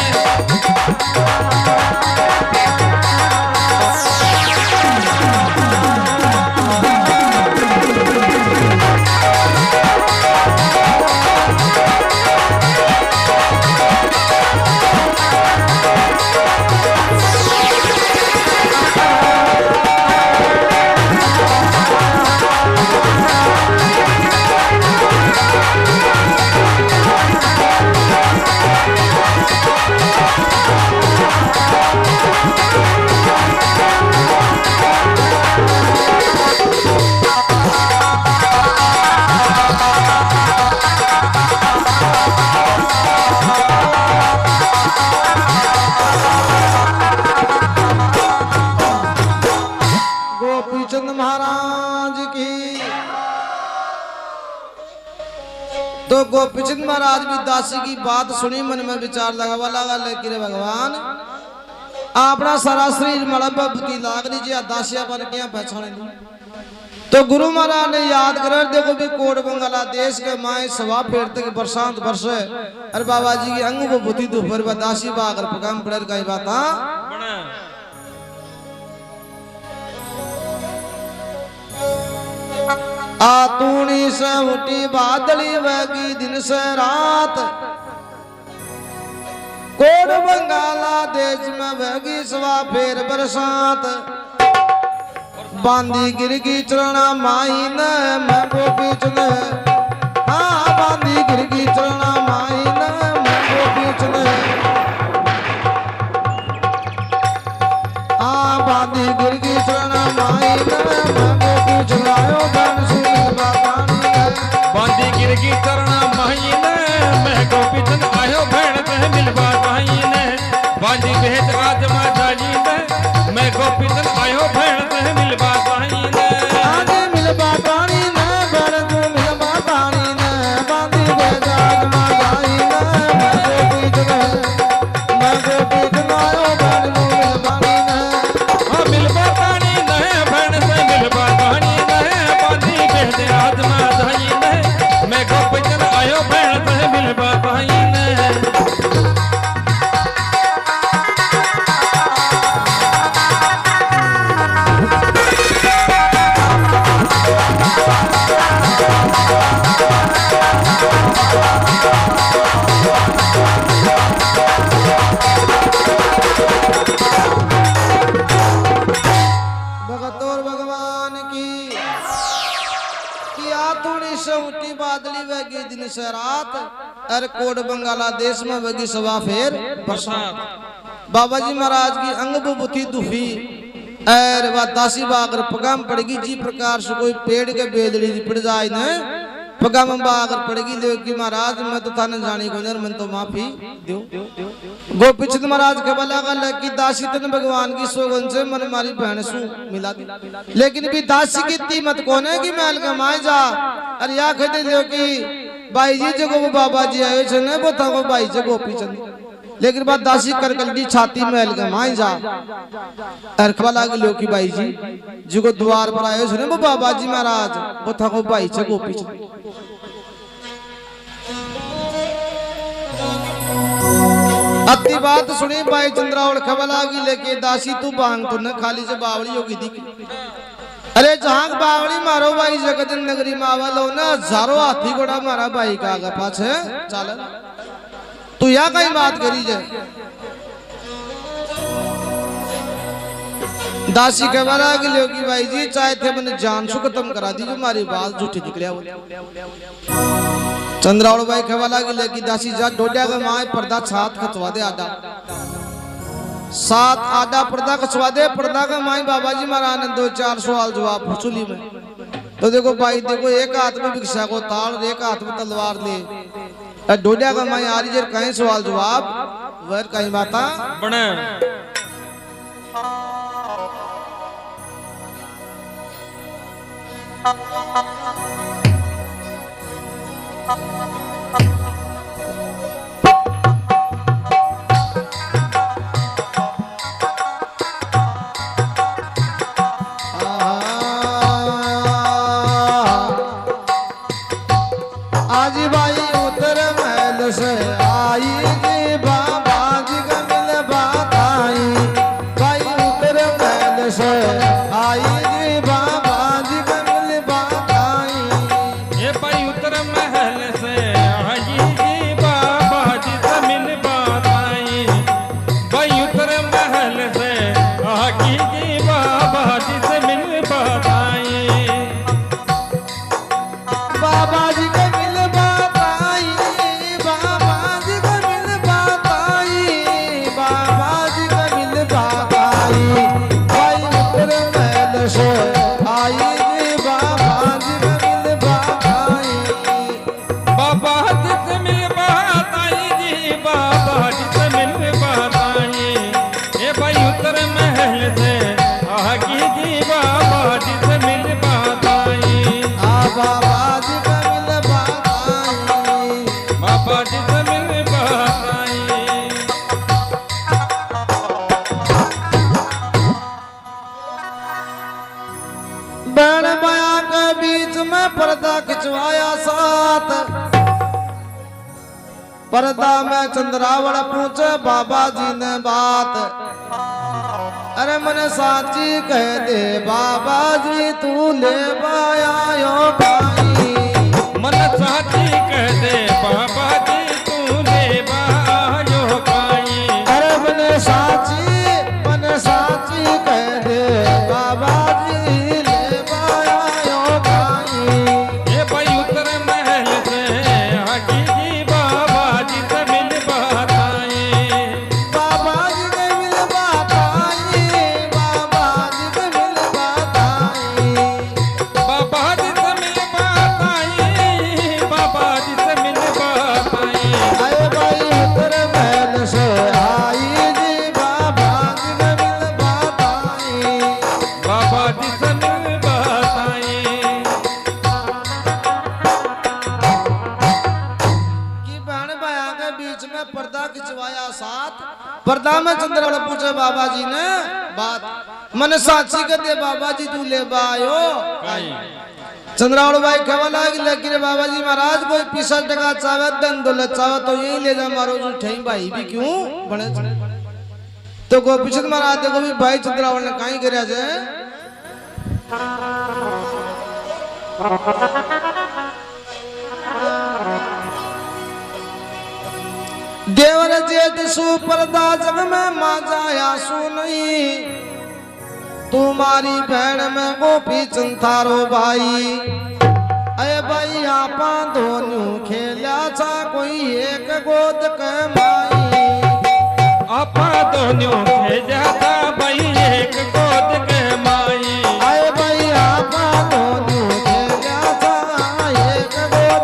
गोपीचंद महाराज की तो गोपीचंद महाराज भी दासी की बात सुनी मन में विचार लगावा लगा लेकिन भगवान अपना सारा शरीर मलबा बुद्धि लाग लीजिए दासिया बन के पहचाने तो गुरु महाराज ने याद कर देखो भी कोट बंगाला देश के माए सवा फेरते के बरसात बरसे अरे बाबा जी की अंग को बुद्धि दोपहर दासी बागर पकाम पड़े का बात आतूनी से उठी बादली वगी दिन से रात कोड बंगाला देश में वगी सवा फेर बरसात बांधी गिरगी चरणा माई ने मैं गोपी चुने हाँ बांधी गिरगी चरणा माई ने मैं गोपी चुने हाँ बांधी गिरगी चरणा माई ने मैं गोपी चुनायो बन सुमित बातानी ने बांधी गिरगी चरणा माई ने मैं गोपी चंद आयो भेड़ में मिलबा कहीं ने बांधी भेद आज माताजी ने मैं गोपी चंद आयो भेड़ में मिलबा कहीं ने आगे मिलबा पानी ने बड़ तू मिलबा पानी ने बांधी भेद आज माताई ने मैं गोपी चुनायो बन तू मिलबानी ने हाँ मिलबा कहीं ने भेड़ से मिलबा कहीं ने बांधी भेद आज माताजी ने मैं गोपी चंद आयो भेड़ में मिलबा कहीं ने भगतोर भगवान की आतुनी से उठी बादली वगी दिन से रात अर कोड बंगाला देश में वगी सवा फेर बरसात बाबा जी महाराज की अंग बुद्धि दुफी अर व दासी बागर पगाम पड़ेगी जी प्रकार से कोई पेड़ के बेदड़ी पड़ जाए न पगा में अगर पड़ेगी दे कि महाराज मैं तो थाने जानी गुजर मन तो माफी दो गोपीचंद महाराज के बला गल की दासी तन भगवान की सोगन से मन मारी बहन सु मिला दी लेकिन भी दासी की कीमत कौन है कि महल के माए जा अरे या कह दे कि भाई जी जो वो बाबा जी आए छे ने वो था वो भाई जी गोपीचंद लेकिन बात दासी कर गलती छाती महल के माए जा अरखवा लाग लो कि भाई जी जो को द्वार पर आए छे ने वो बाबा जी महाराज वो था वो भाई जी गोपीचंद अति बात सुनी भाई चंद्रावल खबला की लेके दासी तू बांग तो न खाली से बावली होगी दिख अरे जहां बावली मारो भाई जगत नगरी मावा लो ना हजारों हाथी घोड़ा मारा भाई का आगे पाछे चल तू या कहीं बात करी जाए दासी खबला की लेगी भाई जी चाहे थे मैंने जान सु खत्म करा दी जो हमारी बात झूठी निकलिया चंद्रावल भाई खवाला की लेकी दासी जा डोडिया के माए पर्दा छात खचवा दे आडा सात आडा पर्दा खचवा दे पर्दा के माए बाबा जी महाराज ने 2-4 सवाल जवाब फसूली में तो देखो भाई देखो एक हाथ में भिक्षा को ताल और एक हाथ में तलवार ले डोडिया के माए आ रही कहीं सवाल जवाब वर कहीं बाता बने आज भाई उतर महल से आई जी बाबा जी का मिल बात आई भाई उतर महल से आई जी बाबा जी का मिल बात आई ये भाई उतर महल से आई जी बाबा जी से मिल बात आई भाई उतर महल से आई जी बाबा जी से मिल बात आई बाबा जी का मिल बात आई बाबा जी का मिल बात आई बाबा जी का मिल बात आई भाई उतर महल से आई जी बाबा जी का मिल बात आई बाबा जी से मिल बात आई जी बाबा जी से मिल बात आई ये भाई उतर महल से आगी जी बाबा जी से मिल बात आई बाबा जी का मिल बात आई बाबा जी से मिल बात आई बैण बया के बीच में पर्दा खिंचवाया साथ पर्दा में चंद्रावल पूछे बाबा जी ने बात अरे मने साची कह दे बाबा जी तू ले बाया भाई मन साची कह दे बाबा जी तू ले बायो पाई अरे मने साची कह दे बाबा जी ले बाया भाई ये भाई उतर महल से आगी जी बाबा जी से मिल बात आई बाबा जी के मिल बात आई बाबा जी के मिल बात आई बाबा जी से मिल बात आई बाबा जी से मिल बात आई आए भाई उतर महल से आई जी बाबा जी के मिल बात आई बाबा जी से मिल बात आई कि बहन भाया के बीच में पर्दा खिंचवाया साथ पर्दा में चंद्रवाला पूछे बाबा जी ने बात मन साची कर दे बाबा जी तू ले बायो चंद्रावल भाई खवाला लेकिन बाबा जी महाराज कोई पैसा टका चाहे धन दौलत चाहे तो यही ले जा मारो जो ठई भाई भी क्यों बने तो गोपीचंद महाराज देखो भी भाई चंद्रावल ने काई करया जे देवर जेठ सुपरदा जग में मां जाया सु नहीं तुम्हारी बहन में गोपी चंथारो भाई अरे भाई आपा दोनों खेला चा कोई एक गोद के माई आपा दोनों खेला था भाई एक गोद के माई अरे भाई आपा दोनों खेला चा एक गोद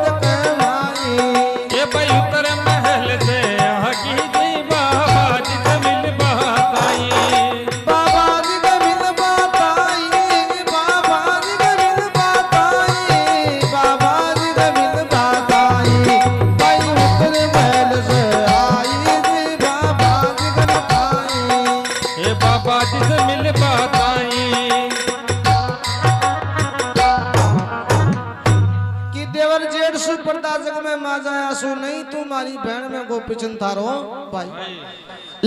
सो नहीं तू मारी बहन में गोपीचंद थारो भाई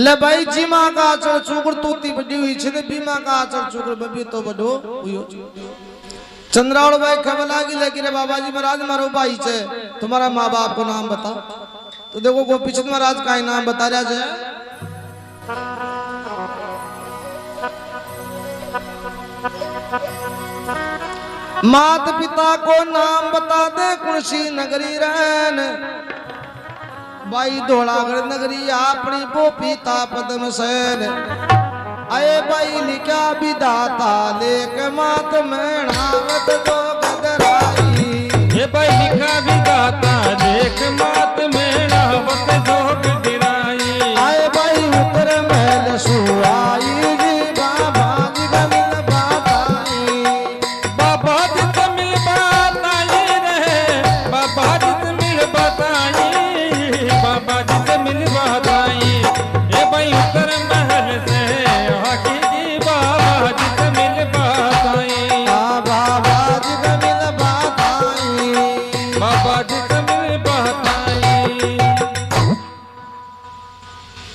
ले भाई जीमा का आचर चुकर तूती बड़ी हुई छे बीमा का आचर चुकर बबी तो बड़ो हुयो चंद्रावल भाई खबर लागी लेकिन बाबा जी महाराज मारो भाई छे तुम्हारा माँ बाप को नाम बता तो देखो गोपीचंद महाराज का ही नाम बता रहा है मात पिता को नाम बता दे कुर्सी नगरी रहन भाई धोलागढ़ नगरी अपनी वो पिता पद्म सेन अये भाई लिखा विधाता लेक मात में नावत दो गदराई ये भाई लिखा विधाता लेक मात में नावत दो गदराई आए भाई उतर महल सुआई जी बाबा जी गमिल बाताई बाबा जी तमिल बताई रे बाबा जी तमिल बताई बाबा जी तमिल बताई ये भाई उतर महल से आके जी बाबा जी तमिल बताई बाबा जी गमिल बाताई बाबा जी तमिल बताई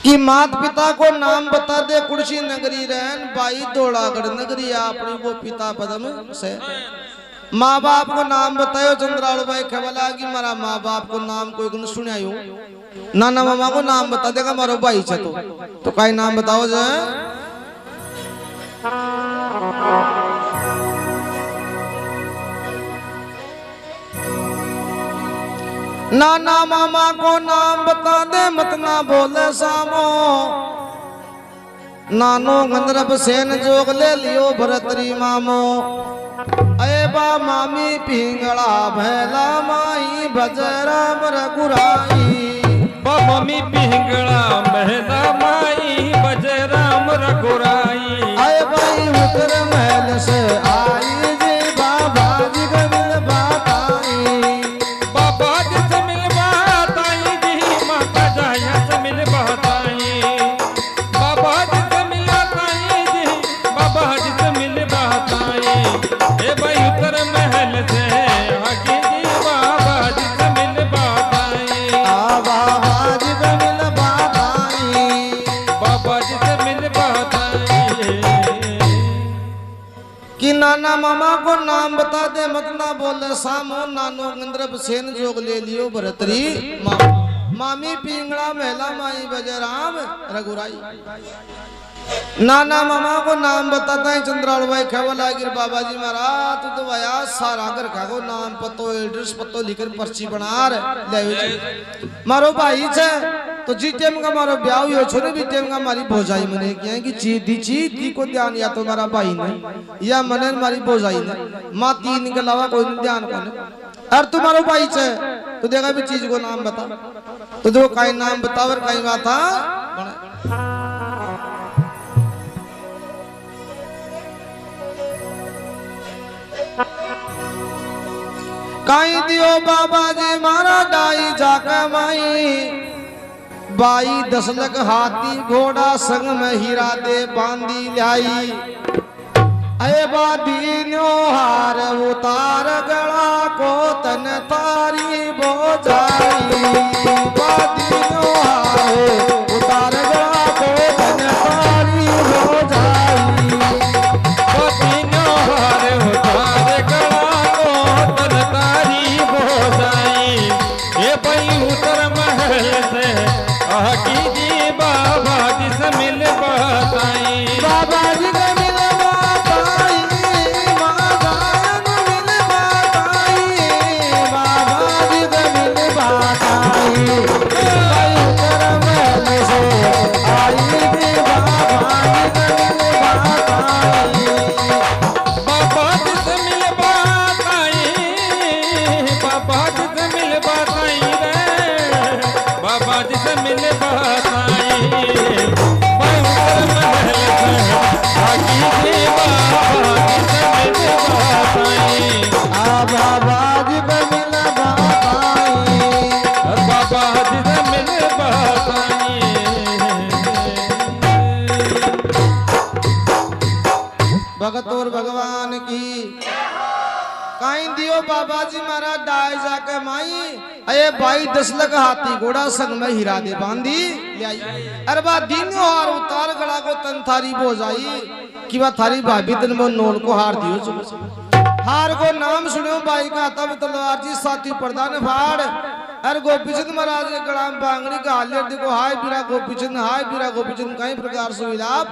कि मात पिता को नाम बता दे कुर्सी नगरी रहन भाई धोलागढ़ नगरी अपनी वो पिता पद्म से माँ बाप को नाम बतायो चंद्राल भाई खबला की मारा माँ बाप को नाम कोई गुण सुनायो नाना मामा को नाम बता देगा मारो भाई छे तो काई नाम बताओ जे नाना मामा को नाम बता दे मत ना बोले सामो नानो गंधर्व सेन जोग ले लियो भरतरी मामो अये बा मामी पिंगला भैला माई भजराम रघुराई मम्मी पिंगला महला माई बजराम रघुराई अये भाई उतर महल से आई जी बाबा जी गमिल बाताई बाबा जी से मिल बताई जी माता जाया से मिल बताई बाबा जी से मिल बताई जी बाबा जी से मिल बताई ए भाई उतर महल से आगे जी बाबा जी से मिल बताई बाबा जी गमिल बाताई बाबा जी से मिल बताई कि नाना मामा को नाम बता दे मत ना बोले सामो नानो गंधर्व सेन जोग ले लियो भरतरी मामी पिंगड़ा महिला माई बजराम रघुराई नाना मामा को नाम बताता है चंद्राल भाई खबला गिर बाबा जी महाराज तू तो भया सारा घर का को नाम पतो एड्रेस पतो लिखकर पर्ची बना ले मारो भाई छे तो जी टेम का मारो ब्याह हुई छोरे भी टेम का मारी भोजाई मने क्या है कि चीदी को ध्यान या तो मारा भाई ने या मने मारी भोजाई ने माँ तीन के अलावा कोई ध्यान को और तुम्हारो भाई छे तो देखा भी चीज को नाम बता तो देखो काई नाम बतावर काई बात था काई दियो बाबा जी मारा डाई जाके माई बाई 10 लाख हाथी घोड़ा संग में हीरा दे बांधी लाई अये बादीनो हार उतार गला को तन तारी बोझाई बादीनो हार उतार गला को तन तारी बोझाई बादीनो हार उतार गला को तन तारी बोझाई ये भाई उतर महल से आकी जी बाबा जी से मिल बताई बाबा जी के मिल बाताई बाबा मिल बाताई बाबा जी के मिल बाताई भाई उतर महल से आई थी बाबा जी के मिल बाताई बाबा जी से मिल बताई बाबा जी से मिल बताई रे बाबा जी से मिल बताई मैं उतर महल से आकी जी बाबा जी से मिल बताई बाबा जी के मिल बाताई बाबा जी से मिल बताई भगत और भगवान की काई दियो बाबा जी महाराज डाय जाके माई अये भाई 10 लाख हाथी घोड़ा संग में हीरा दे बांधी ले आई। अरे बा दीनो हार उतार गड़ा को तन थारी बो जाई कि बा थारी भाभी तन में नोल को हार दियो चुप हार को नाम सुनो भाई का तब तलवार जी साथी प्रधान फाड़। अरे गोपीचंद महाराज के गड़ा में बांगड़ी का हालियर देखो हाय बीरा गोपीचंद कई प्रकार से विलाप।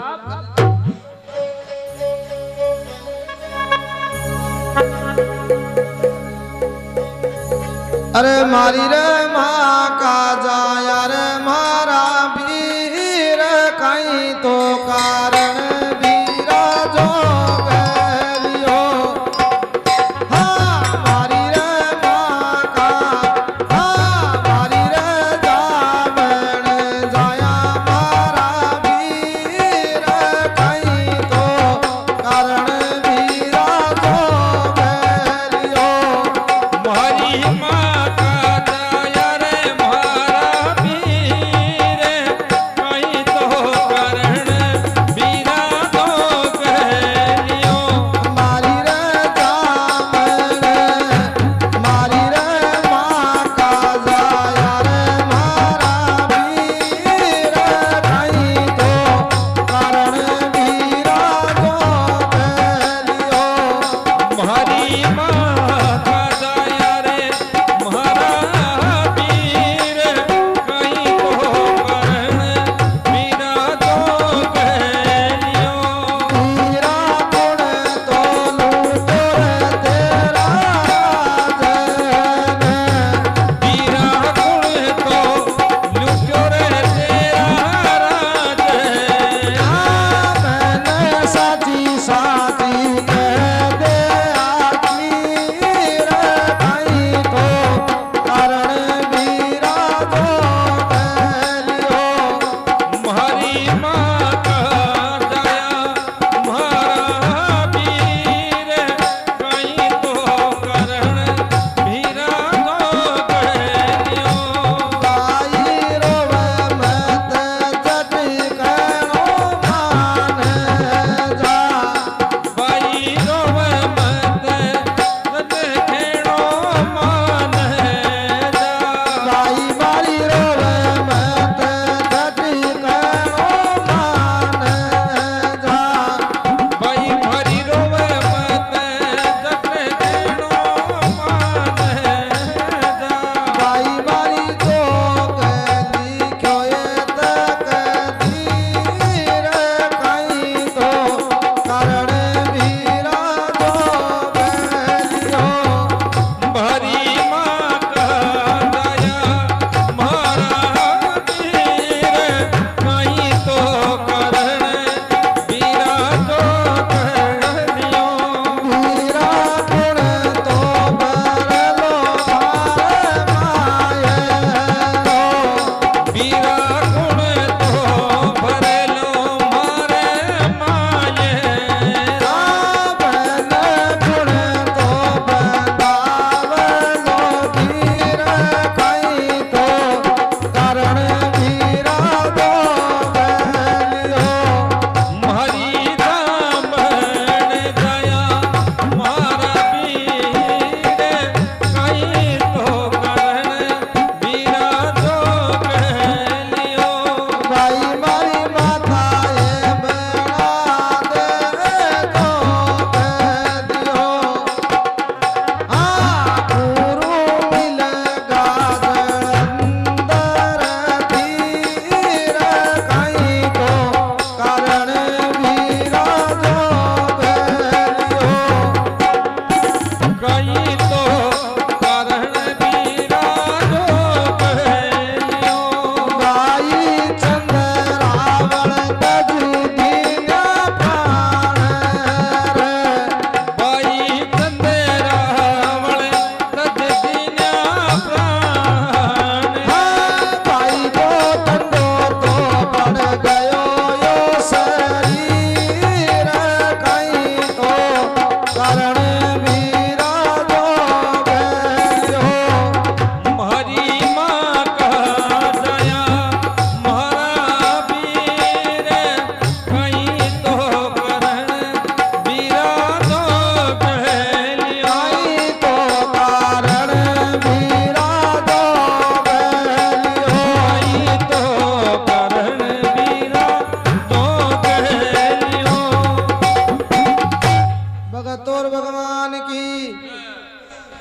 अरे मारी रे माँ का जाया रे मारा वीर कहीं तो कारण वीरा जो गलियो। हाँ मारी रे माँ का हाँ मारी रे जावन जाया मारा वीर कहीं तो कारण वीरा जो गलियो। मारी माँ का जाया रे मारा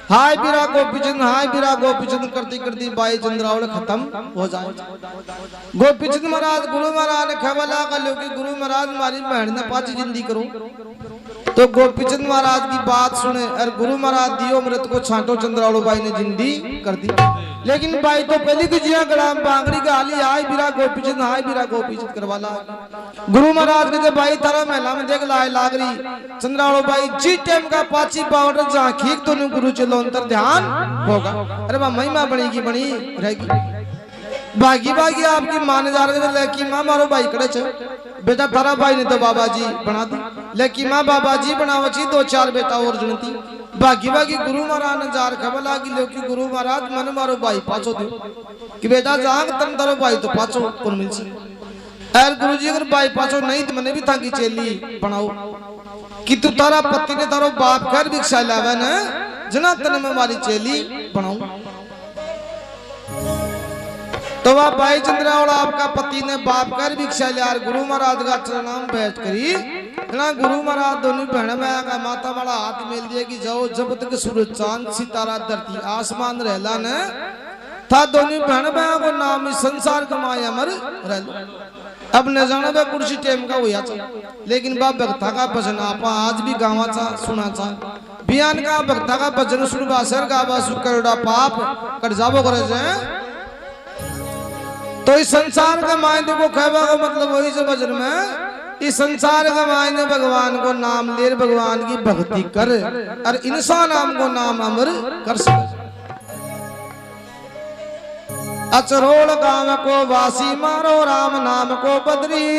हाय बीरा गोपीचंद, हाय बीरा गोपीचंद करती करती बाई चंद्रावल खत्म हो जाए। गोपीचंद महाराज गुरु महाराज ने खबला कर लो कि गुरु महाराज हमारी बहन ने पाची जिंदगी करो। तो गोपीचंद महाराज की बात सुने और गुरु महाराज दियो मृत को छांटो। चंद्रावल बाई ने जिंदगी कर दी, लेकिन बाई तो पहली की जिया गड़ा बांगड़ी का हाली हाय बीरा गोपीचंद, हाय बीरा गोपीचंद करवाला। गुरु महाराज के जब बाई तारा महिला में देख लाए लाग रही चंद्रावल बाई जी टाइम का पाची पाउडर जहाँ खींच तो नहीं गुरु चलो अंतर ध्यान होगा। अरे वह महिमा बनेगी बनी रहेगी। बागी बागी आपकी मान जा रहे लेकिन माँ मारो भाई कड़े छे बेटा तारा भाई ने तो बाबा जी बना दी, लेकिन माँ बाबा जी बनावा ची 2-4 बेटा और जनती। बागी बागी गुरु महाराज ने जार खबर लागी लो कि गुरु महाराज मन मारो भाई पाछो दो कि बेटा जाग तन तारो भाई तो पाछो कौन मिल सी। अरे गुरु जी अगर भाई पाछो नहीं तो मैंने भी था कि चेली बनाओ कि तू तारा पति ने तारो बाप घर भिक्षा लावे न जना तन में हमारी चेली बनाऊ। तो वह भाई चंद्रावल आपका पति ने बाप कर भिक्षा लिया गुरु महाराज का चरणाम बैठ करी ना गुरु महाराज दोनों बहन में माता वाला हाथ मिल दिए कि जाओ जब तक सूरज चांद सितारा धरती आसमान रहला न था दोनों बहन में को नाम संसार कमाया मर रह। अब न जाने बे कुर्सी टेम का हुआ था, लेकिन बाप भक्ता का भजन आपा आज भी गावा था सुना था। बियान का भक्ता का भजन सुनवा सर गावा सुकरड़ा पाप कर जाबो करे जाए। तो इस संसार का मायने को कहवा का मतलब वही से भजन में इस संसार का मायने भगवान को नाम ले भगवान की भक्ति कर और इंसान नाम को नाम अमर कर सके। अचरोल गांव को वासी मारो राम नाम को बदरी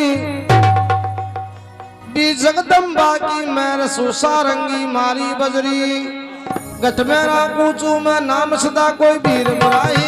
बी जगदम्बा की मैं सुसा रंगी मारी बजरी गठ मेरा पूछू मैं नाम सदा कोई वीर बुराई